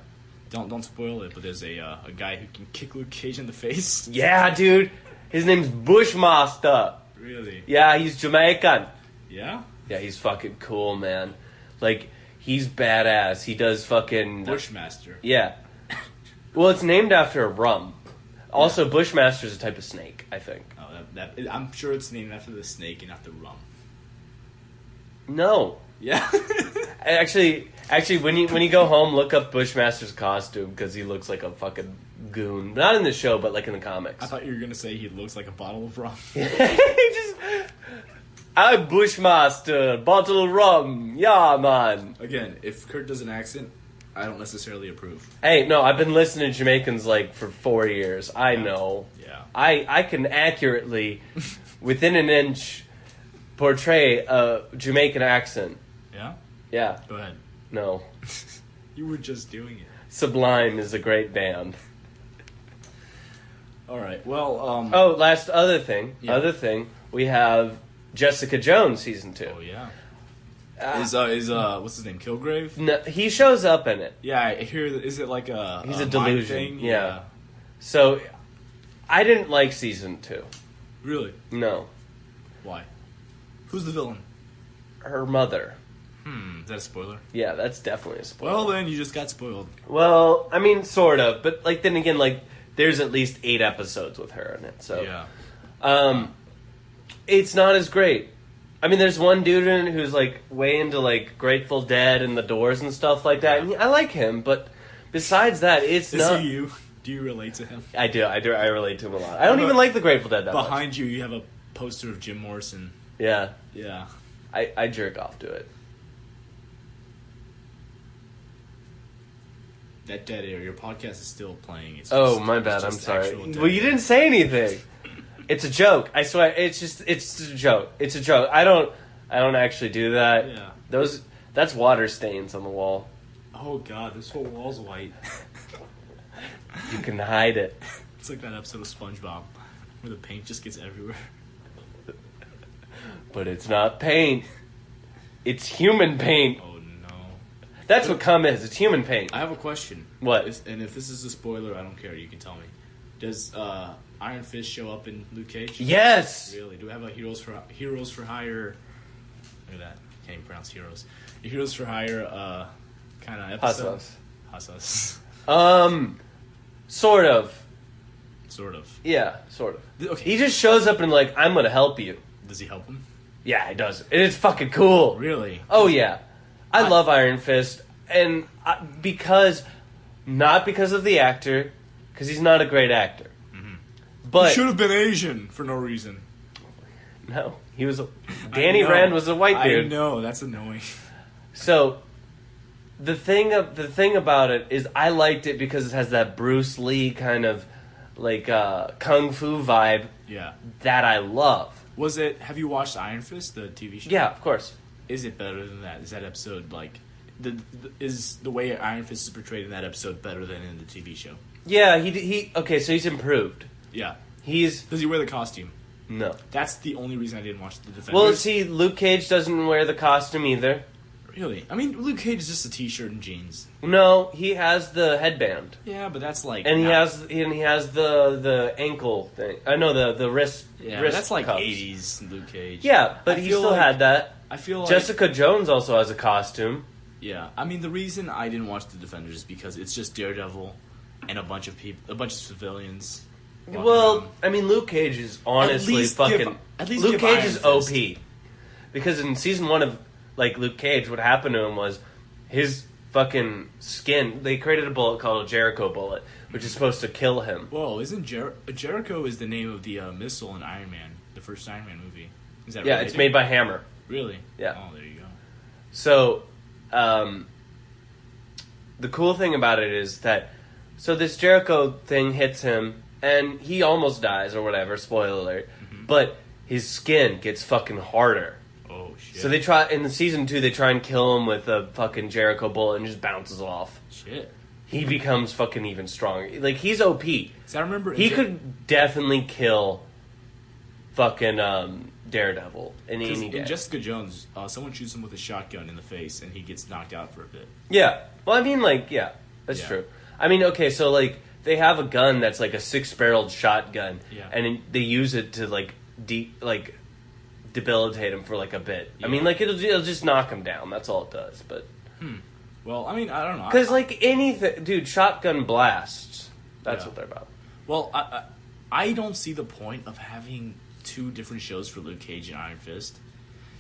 Don't spoil it, but there's a guy who can kick Luke Cage in the face. Yeah, dude. His name's Bushmaster. Really? Yeah, he's Jamaican. Yeah? Yeah, he's fucking cool, man. Like, he's badass. He does fucking... Bushmaster. Yeah. Well, it's named after a rum. Also, Bushmaster's a type of snake, I think. Oh, I'm sure it's named after the snake and not the rum. No. Yeah? Actually, when you go home, look up Bushmaster's costume, because he looks like a fucking goon. Not in the show, but like in the comics. I thought you were gonna say he looks like a bottle of rum. I'm Bushmaster, bottle of rum. Yeah, man. Again, if Kurt does an accent, I don't necessarily approve. Hey, no, I've been listening to Jamaicans like for 4 years. I know. Yeah. I can accurately, within an inch, portray a Jamaican accent. Yeah? Yeah. Go ahead. No. You were just doing it. Sublime is a great band. All right. Well, Other thing. We have Jessica Jones season 2. Oh yeah. Is what's his name? Kilgrave? No, he shows up in it. Yeah, I hear. Is it like a? He's a a delusion. mind thing? Yeah. So, I didn't like season 2. Really? No. Why? Who's the villain? Her mother. Is that a spoiler? Yeah, that's definitely a spoiler. Well, then you just got spoiled. Well, I mean, sort of, but like then again, like there's at least 8 episodes with her in it, so yeah. It's not as great. I mean, there's one dude in it who's like way into like Grateful Dead and the Doors and stuff like that. And I like him, but besides that, it's not. Is he you? Do you relate to him? I do. I relate to him a lot. I don't even like the Grateful Dead that much. Behind you have a poster of Jim Morrison. Yeah. Yeah. I jerk off to it. That dead air. Your podcast is still playing. It's My bad. I'm sorry. Well, you didn't say anything. It's a joke. I swear. It's a joke. It's a joke. I don't actually do that. Yeah. That's water stains on the wall. Oh God, this whole wall's white. You can hide it. It's like that episode of SpongeBob where the paint just gets everywhere. But it's not paint. It's human paint. Oh no. That's what cum is. It's human paint. I have a question. What? And if this is a spoiler, I don't care. You can tell me. Does Iron Fist show up in Luke Cage? Yes. Really? Do we have a Heroes for Hire? Look at that. Can't even pronounce heroes. A Heroes for Hire kind of episode. Hassas. Sort of. Sort of. Yeah, sort of. Okay. He just shows up and like, I'm gonna help you. Does he help him? Yeah, he does. And it's fucking cool. Really? Oh yeah. I love Iron Fist, and not because of the actor, because he's not a great actor. Mm-hmm. But he should have been Asian for no reason. No, he was. Danny Rand was a white dude. I know, that's annoying. So, the thing about it is, I liked it because it has that Bruce Lee kind of like kung fu vibe. Yeah. That I love. Have you watched Iron Fist, the TV show? Yeah, of course. Is it better than that? Is that episode like is the way Iron Fist is portrayed in that episode better than in the TV show? Yeah, he okay, so he's improved. Yeah. Does he wear the costume? No. That's the only reason I didn't watch the Defenders. Well, see, Luke Cage doesn't wear the costume either. Really? I mean, Luke Cage is just a t-shirt and jeans. No, he has the headband. Yeah, but that's like... And he has the ankle thing. I know the wrist. Yeah, wrist that's like cuffs. 80s Luke Cage. Yeah, but he still had that. I feel like Jessica Jones also has a costume. Yeah, I mean the reason I didn't watch the Defenders is because it's just Daredevil and a bunch of civilians. Well, around. I mean Luke Cage is honestly Luke Cage is OP. Because in season 1 of like Luke Cage, what happened to him was his fucking skin. They created a bullet called a Jericho bullet, which is supposed to kill him. Whoa, isn't Jericho is the name of the missile in Iron Man, the first Iron Man movie? Is that related? It's made by Hammer. Really? Yeah. Oh, there you go. So, the cool thing about it is that this Jericho thing hits him and he almost dies or whatever. Spoiler alert. Mm-hmm. But his skin gets fucking harder. Oh shit. So they try in the season 2. They try and kill him with a fucking Jericho bullet and just bounces off. Shit. He becomes fucking even stronger. Like he's OP. So I remember he could definitely kill fucking Daredevil in any day. In Jessica Jones, someone shoots him with a shotgun in the face and he gets knocked out for a bit. Yeah. Well, I mean, like, yeah, that's true. I mean, okay, so like they have a gun that's like a 6-barreled shotgun, and they use it to like debilitate him for like a bit. Yeah. I mean, like it'll just knock him down. That's all it does. But well, I mean, I don't know. Because like anything, dude, shotgun blasts. That's what they're about. Well, I don't see the point of having 2 different shows for Luke Cage and Iron Fist,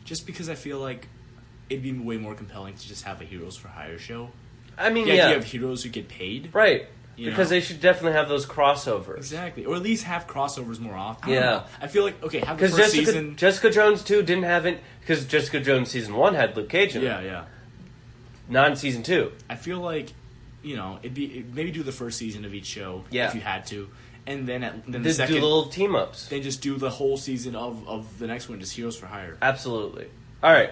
just because I feel like it'd be way more compelling to just have a Heroes for Hire show. I mean, You have heroes who get paid, right? Because they should definitely have those crossovers. Exactly. Or at least have crossovers more often. Yeah. I feel like, okay, have the first season. Jessica Jones 2 didn't have it, because Jessica Jones season 1 had Luke Cage in it. Yeah. Not in season 2. I feel like, maybe do the first season of each show if you had to. And then the second. Do little team ups. Then just do the whole season of the next one, just Heroes for Hire. Absolutely. All right.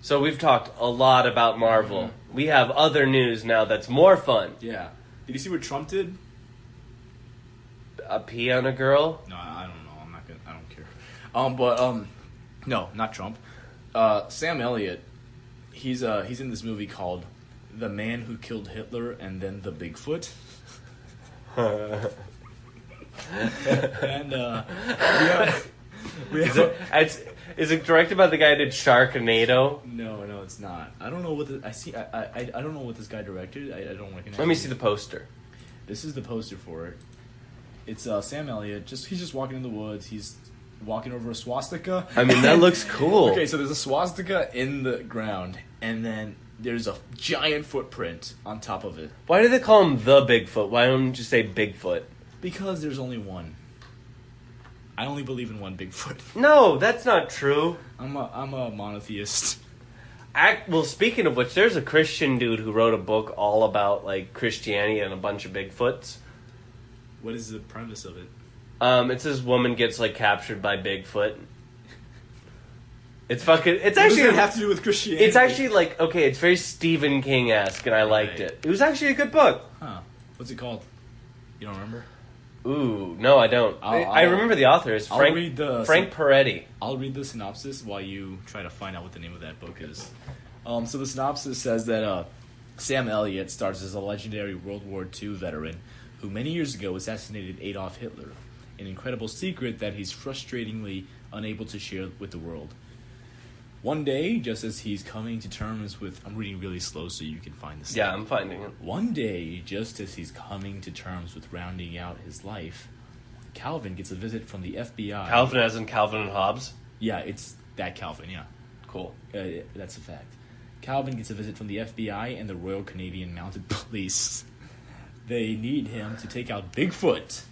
So we've talked a lot about Marvel. Mm-hmm. We have other news now that's more fun. Yeah. Did you see what Trump did? A pee on a girl? No, I don't know. I don't care. No, not Trump. Sam Elliott. He's in this movie called The Man Who Killed Hitler and Then the Bigfoot. And is it directed by the guy who did Sharknado? No, it's not. I don't know what I don't know what this guy directed. I don't recognize. Let me see the poster. This is the poster for it. It's Sam Elliott. He's just walking in the woods. He's walking over a swastika. I mean, that looks cool. Okay, so there's a swastika in the ground, and then there's a giant footprint on top of it. Why do they call him the Bigfoot? Why don't you say Bigfoot? Because there's only one. I only believe in one Bigfoot. No, that's not true. I'm a monotheist. Well, speaking of which, there's a Christian dude who wrote a book all about like Christianity and a bunch of Bigfoots. What is the premise of it? It's this woman gets like captured by Bigfoot. It's fucking. It's actually. What does it have to do with Christianity? It's actually like it's very Stephen King-esque, and I liked it. It was actually a good book. Huh? What's it called? You don't remember? Ooh, no, I don't. I remember the author is Frank Peretti. I'll read the synopsis while you try to find out what the name of that book is. So the synopsis says that Sam Elliott stars as a legendary World War II veteran who many years ago assassinated Adolf Hitler, an incredible secret that he's frustratingly unable to share with the world. One day, just as he's coming to terms with... I'm reading really slow so you can find this. Yeah, I'm finding it. One day, just as he's coming to terms with rounding out his life, Calvin gets a visit from the FBI. Calvin as in Calvin and Hobbes? Yeah, it's that Calvin, yeah. Cool. That's a fact. Calvin gets a visit from the FBI and the Royal Canadian Mounted Police. They need him to take out Bigfoot.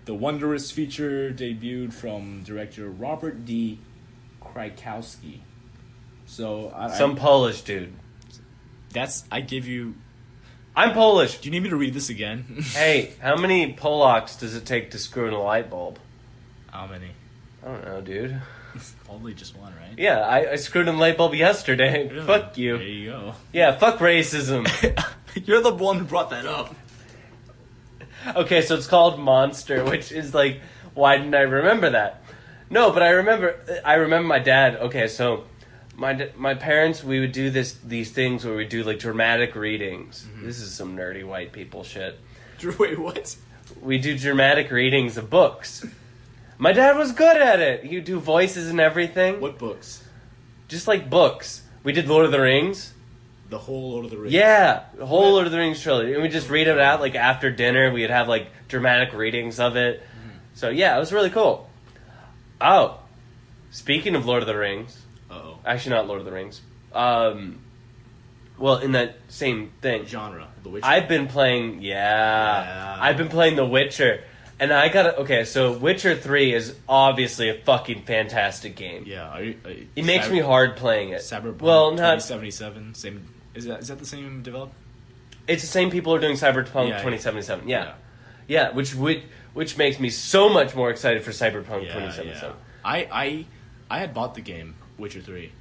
The wondrous feature debuted from director Robert D. Krykowski. So some Polish dude. I give you... I'm Polish. Do you need me to read this again? Hey, how many Polacks does it take to screw in a light bulb? How many? I don't know, dude. Probably just one, right? Yeah, I screwed in a light bulb yesterday. Really? Fuck you. There you go. Yeah, fuck racism. You're the one who brought that up. Okay, so it's called Monster, which is like, why didn't I remember that? No, but I remember my dad. Okay, so my parents, we would do these things where we do like dramatic readings. Mm-hmm. This is some nerdy white people shit. Wait, what? We do dramatic readings of books. My dad was good at it. He'd do voices and everything. What books? Just like books. We did Lord of the Rings. The whole Lord of the Rings? Yeah, the whole Lord of the Rings trilogy. And we'd just read it out like after dinner. We'd have like dramatic readings of it. Mm-hmm. So yeah, it was really cool. Oh, speaking of Lord of the Rings. Uh-oh. Actually, not Lord of the Rings. Well, in that same thing. Genre, The Witcher. I've been playing, I've been playing The Witcher. And I gotta, okay, so Witcher 3 is obviously a fucking fantastic game. Yeah. It makes me hard playing it. Cyberpunk 2077, same, is that the same developer? It's the same people who are doing Cyberpunk 2077, yeah. Which makes me so much more excited for Cyberpunk 2077. I had bought the game, Witcher 3.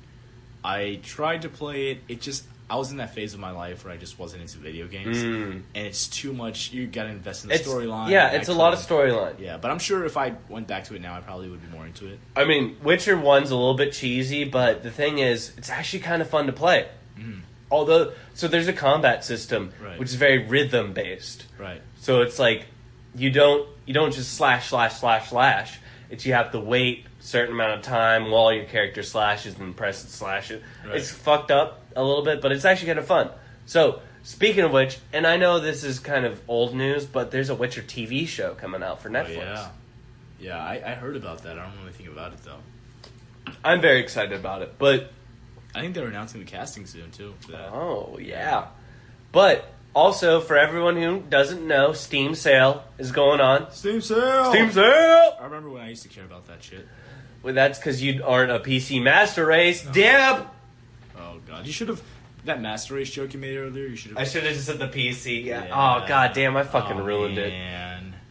I tried to play it, I was in that phase of my life where I just wasn't into video games. And it's too much, you gotta invest in the storyline. Yeah, it's a lot of storyline. Yeah, but I'm sure if I went back to it now, I probably would be more into it. I mean, Witcher 1's a little bit cheesy, but the thing is, it's actually kind of fun to play. Mm. Although, so there's a combat system, which is very rhythm-based. Right. So it's like, you don't just slash. It's you have to wait a certain amount of time while your character slashes and press and slash it. Right. It's fucked up a little bit, but it's actually kind of fun. So, speaking of which, and I know this is kind of old news, but there's a Witcher TV show coming out for Netflix. Oh, yeah, I heard about that. I don't know anything about it, though. I'm very excited about it, but... I think they're announcing the casting soon, too, for that. Oh, yeah. But, Also, for everyone who doesn't know, Steam sale is going on. Steam sale! Steam sale! I remember when I used to care about that shit. Well, that's because you aren't a PC master race. Deb! Oh, God. You should have... That master race joke you made earlier, you should have... I should have just said the PC. Yeah. Oh, god damn, I fucking ruined it.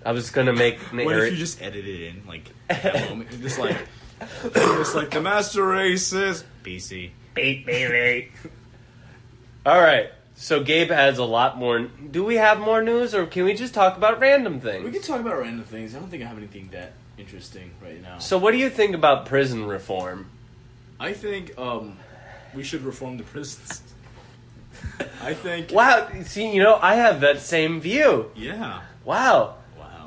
I was gonna make... What if you just edited it in, like, that moment? Just like the master race is... PC. Beep, baby. Alright, so Gabe has a lot more... Do we have more news, or can we just talk about random things? We can talk about random things. I don't think I have anything that interesting right now. So what do you think about prison reform? I think, we should reform the prisons. I think... Wow, see, I have that same view. Yeah. Wow.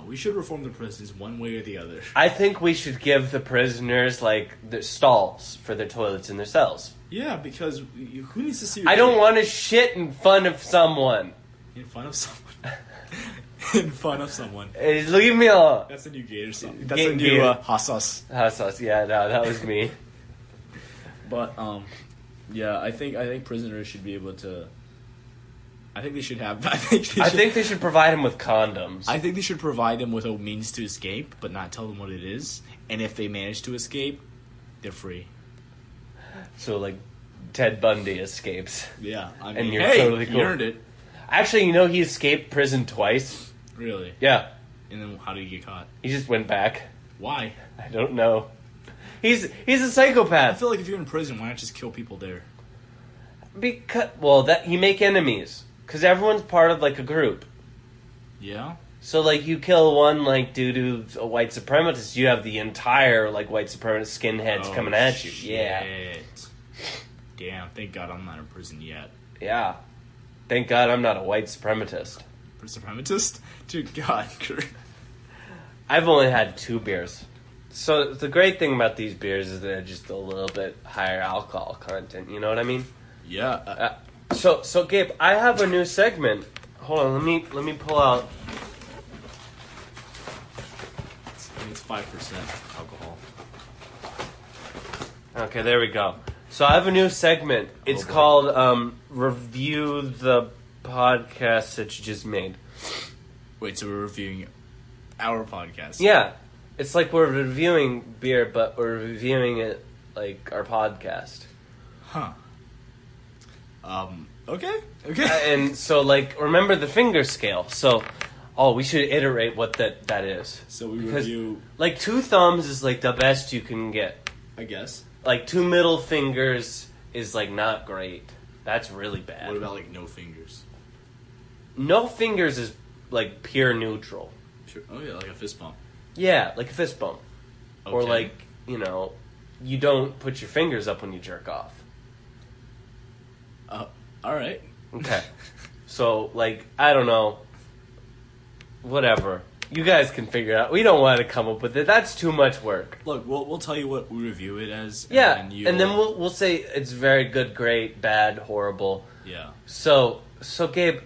We should reform the prisons one way or the other. I think we should give the prisoners, the stalls for their toilets in their cells. Yeah, because who needs to see your I don't want to shit in front of someone. In front of someone? In front of someone. Leave me alone. That's a new Gator song. That's a new hot sauce. Hot sauce, yeah, no, that was me. But, yeah, I think prisoners should be able to... I think they should have... I think they should provide them with condoms. I think they should provide them with a means to escape, but not tell them what it is. And if they manage to escape, they're free. So, Ted Bundy escapes. Yeah, I mean, and you're hey, totally cool. He earned it. Actually, he escaped prison twice. Really? Yeah. And then how did he get caught? He just went back. Why? I don't know. He's a psychopath. I feel like if you're in prison, why not just kill people there? Because you make enemies. Because everyone's part of, a group. Yeah? So, you kill one, due to a white supremacist, you have the entire, white supremacist skinheads coming at you. Shit. Yeah. Damn, thank God I'm not in prison yet. Yeah. Thank God I'm not a white supremacist. Supremacist? Dude, God, Kurt. I've only had 2 beers. So, the great thing about these beers is they're just a little bit higher alcohol content, you know what I mean? Yeah. So Gabe, I have a new segment. Hold on, let me pull out. It's 5% alcohol. Okay, there we go. So I have a new segment. It's called Review the Podcast that you just made. Wait, so we're reviewing our podcast? Yeah. It's like we're reviewing beer, but we're reviewing it like our podcast. Huh. Okay. And so, remember the finger scale. So, we should iterate what that is. So we review... 2 thumbs is, the best you can get. I guess. 2 middle fingers is, not great. That's really bad. What about, no fingers? No fingers is, pure neutral. Sure. Oh, yeah, like a fist bump. Yeah, like a fist bump. Okay. Or, you don't put your fingers up when you jerk off. Alright. Okay. So, I don't know. Whatever. You guys can figure it out. We don't want to come up with it. That's too much work. Look, we'll tell you what we review it as. Yeah, and then we'll say it's very good, great, bad, horrible. Yeah. So Gabe,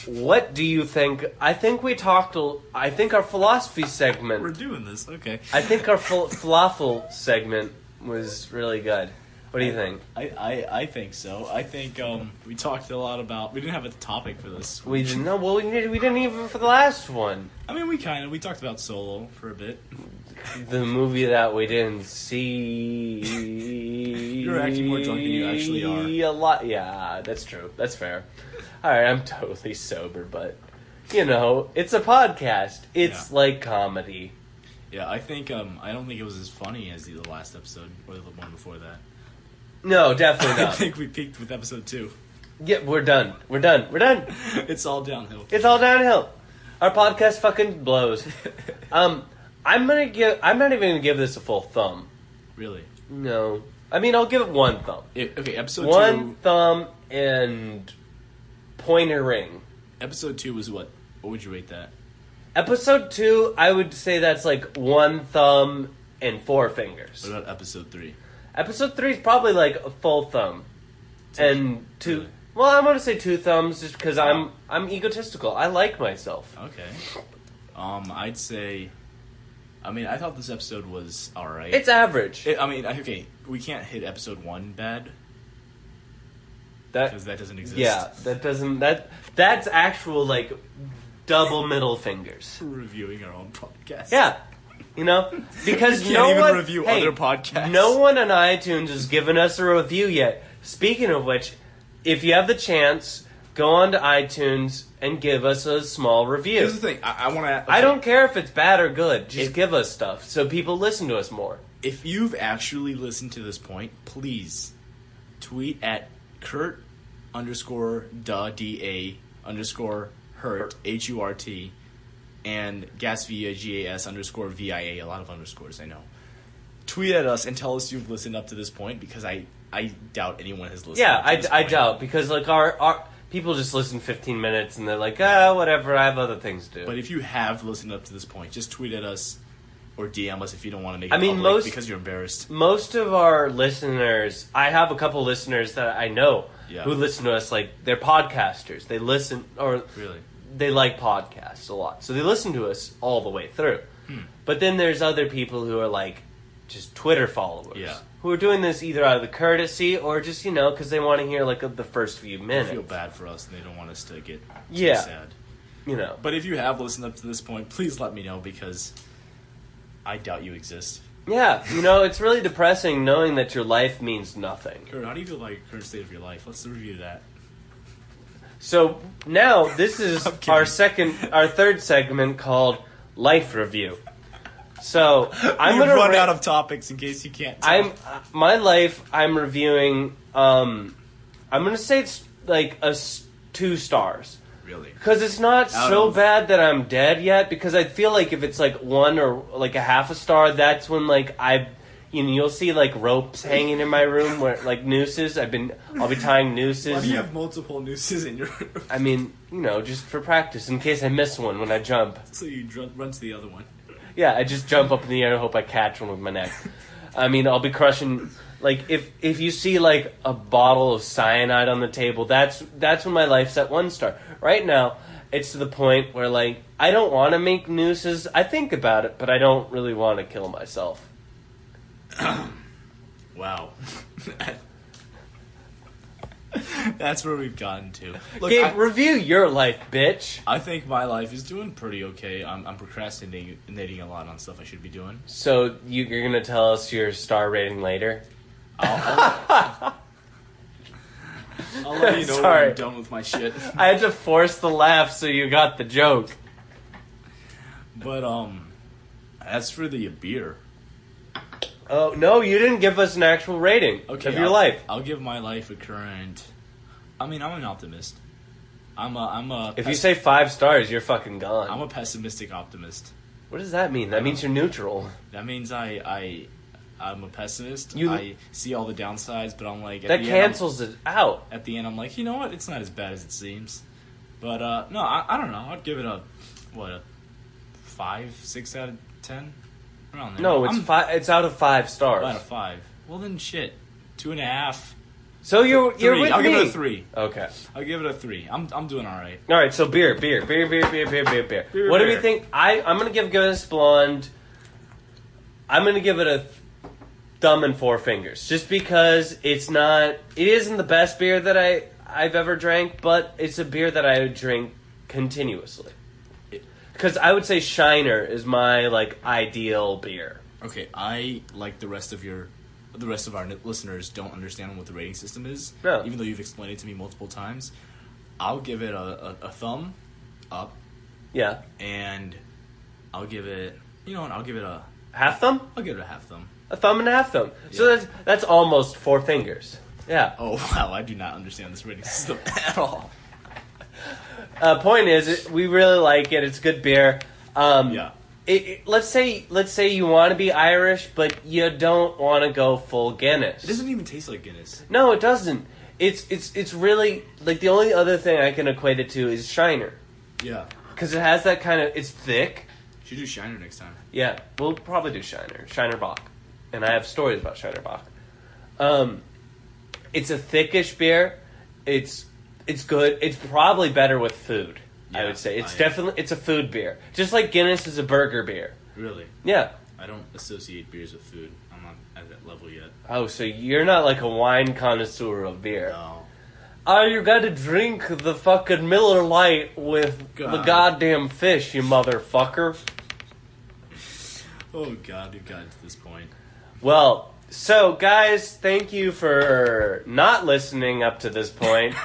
what do you think? I think our philosophy segment... We're doing this, okay. I think our falafel segment was really good. What do you think? I think so. I think we talked a lot about... We didn't have a topic for this. We didn't know. Well, we didn't even for the last one. I mean, we talked about Solo for a bit. The movie that we didn't see. You're acting more drunk than you actually are. A lot. Yeah, that's true. That's fair. All right, I'm totally sober, but it's a podcast. It's like comedy. Yeah, I think I don't think it was as funny as the last episode or the one before that. No, definitely not. I think we peaked with episode 2. Yeah, we're done. It's all downhill. It's all downhill. Our podcast fucking blows. I'm not even gonna give this a full thumb. Really? No. I mean, I'll give it 1 thumb. Okay, episode 2. 1 thumb and pointer ring. Episode 2 was what? What would you rate that? Episode 2, I would say that's 1 thumb and 4 fingers. What about episode 3? Episode 3 is probably a full thumb. And 2... Really? Well, I'm going to say 2 thumbs just because I'm egotistical. I like myself. Okay. I'd say... I mean, I thought this episode was alright. It's average. Okay, we can't hit episode 1 bad. because that doesn't exist. Yeah, that doesn't. That's actual like double middle fingers. Reviewing our own podcast. Yeah. Because We can't no even one review other podcasts. No one on iTunes has given us a review yet. Speaking of which, if you have the chance, go on to iTunes and give us a small review. Here's the thing. I want to. Okay. I don't care if it's bad or good. Just give us stuff so people listen to us more. If you've actually listened to this point, please tweet at Kurt_da_hurt HURT and GasVia_GAS_VIA, a lot of underscores, I know. Tweet at us and tell us you've listened up to this point, because I doubt anyone has listened. Yeah, up to this I point. doubt, because like our people just listen 15 minutes and they're like, whatever, I have other things to do. But if you have listened up to this point, just tweet at us or DM us if you don't want to make it public because you're embarrassed. Most of our listeners, I have a couple listeners that I know who listen to us, like they're podcasters. They listen, or really, they like podcasts a lot, so they listen to us all the way through. But then there's other people who are like just Twitter followers, who are doing this either out of the courtesy or just because they want to hear like the first few minutes. They feel bad for us and they don't want us to get sad. But if you have listened up to this point, please let me know, because I doubt you exist. Yeah, it's really depressing knowing that your life means nothing. Kurt, how do you feel about your current state of your life? Let's review that. So now this is our third segment called Life Review. So I'm gonna run out of topics in case you can't tell. My life. I'm reviewing. I'm gonna say it's like 2 stars. Really? Because it's not so bad that I'm dead yet. Because I feel like if it's like 1 or like a half a star, that's when like you'll see like ropes hanging in my room where like nooses. I'll be tying nooses. Why do you have multiple nooses in your room? I mean, just for practice in case I miss one when I jump. So you run to the other one. Yeah, I just jump up in the air and hope I catch one with my neck. I mean, I'll be crushing. Like if you see like a bottle of cyanide on the table, that's when my life's at 1 star. Right now, it's to the point where like I don't want to make nooses. I think about it, but I don't really want to kill myself. Wow. That's where we've gotten to. Look, Gabe, review your life, bitch. I think my life is doing pretty okay. I'm procrastinating a lot on stuff I should be doing. So you're gonna tell us your star rating later? I'll let you know when I'm done with my shit. I had to force the laugh so you got the joke. But as for the beer. Oh no, you didn't give us an actual rating of your life. I'll give my life a current. I mean, I'm an optimist. If you say 5 stars, you're fucking gone. I'm a pessimistic optimist. What does that mean? That means you're neutral. That means I'm a pessimist. I see all the downsides, but I'm like... That cancels it out. At the end, I'm like, you know what? It's not as bad as it seems. But, no, I don't know. I'd give it a 5, 6 out of 10? Around there. No, it's out of 5 stars. Out of 5. Well, then shit. 2.5. So you're with me. I'll give it a 3. Okay. I'll give it a 3. I'm doing all right. All right, so beer. What do we think? I'm going to give Guinness Blonde... I'm going to give it a thumb and 4 fingers. Just because it isn't the best beer that I've ever drank, but it's a beer that I drink continuously. Because I would say Shiner is my ideal beer. Okay, I, like the rest of our listeners, don't understand what the rating system is. No. Even though you've explained it to me multiple times. I'll give it a thumb up. Yeah. And I'll give it... You know what? I'll give it a... Half thumb? I'll give it a half thumb. A thumb and a half thumb. Yeah. So that's almost 4 fingers. Yeah. Oh, wow. I do not understand this rating system at all. Point is, we really like it. It's good beer. Yeah. Let's say you want to be Irish, but you don't want to go full Guinness. It doesn't even taste like Guinness. No, it doesn't. It's really the only other thing I can equate it to is Shiner. Yeah. Because it has that kind of... It's thick. Should do Shiner next time. Yeah, we'll probably do Shiner Bock. And I have stories about Shiner Bock. It's a thickish beer. It's good. It's probably better with food, yeah, I would say. It's a food beer. Just like Guinness is a burger beer. Really? Yeah. I don't associate beers with food. I'm not at that level yet. Oh, so you're not like a wine connoisseur of beer. No. You gotta drink the fucking Miller Lite with the goddamn fish, you motherfucker. Oh god, we've gotten to this point. Well, so guys, thank you for not listening up to this point.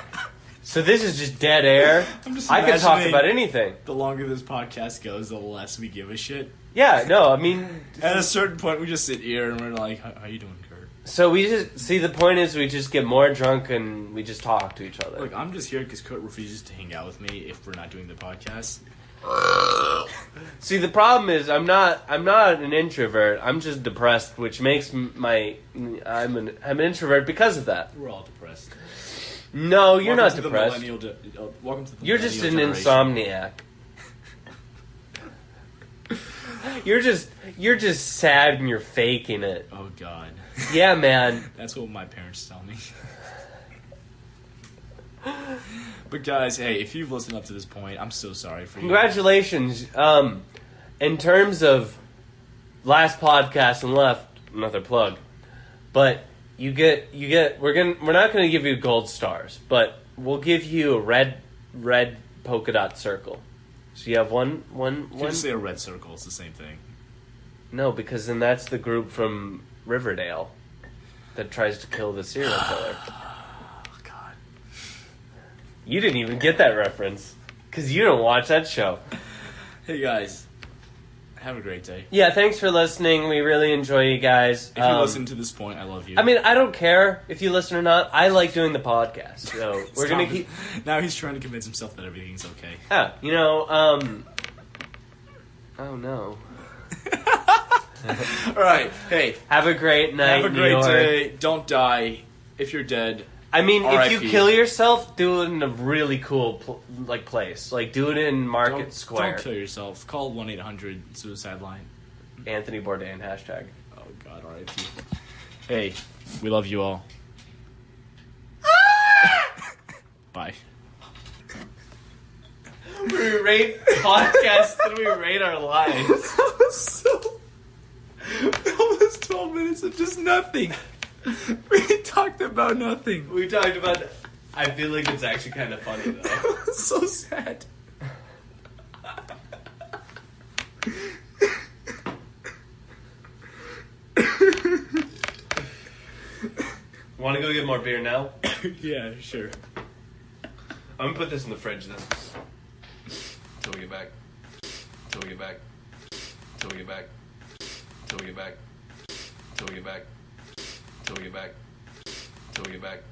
So this is just dead air. I can talk about anything. The longer this podcast goes, the less we give a shit. Yeah, no, I mean... At a certain point, we just sit here and we're like, how you doing, Kurt? So we just... See, the point is we just get more drunk and we just talk to each other. Look, I'm just here because Kurt refuses to hang out with me if we're not doing the podcast. See, the problem is I'm not an introvert. I'm just depressed, which makes I'm an introvert because of that. We're all depressed. No, you're not depressed. Welcome to the You're just an generation. insomniac. You're just sad and you're faking it. Oh god. Yeah, man. That's what my parents tell me. But guys, hey, if you've listened up to this point, I'm so sorry for you. Congratulations. In terms of last podcast and left, another plug. But you get we're not gonna give you gold stars, but we'll give you a red polka dot circle. So you have one. You can just say a red circle, it's the same thing. No, because then that's the group from Riverdale that tries to kill the serial killer. You didn't even get that reference because you don't watch that show. Hey guys, have a great day. Yeah, thanks for listening. We really enjoy you guys. If you listen to this point, I love you. I mean, I don't care if you listen or not. I like doing the podcast, so we're gonna keep. Now he's trying to convince himself that everything's okay. Yeah, Oh no. All right, hey, have a great night. Have a great day. Don't die. If you're dead. I mean, R.I.P. if you kill yourself, do it in a really cool place. Like, do it in Market Square. Don't kill yourself. Call 1-800-SUICIDE line. Anthony Bourdain, hashtag. Oh, God, R.I.P. Hey, we love you all. Bye. We rate podcasts and we rate our lives. That was 12 minutes of just nothing. We talked about nothing. We talked about... I feel like it's actually kind of funny, though. So sad. Want to go get more beer now? Yeah, sure. I'm going to put this in the fridge, then. Till we get back. Till we get back. Till we get back. Till we get back. Till we get back. Till we get back. Till we get back.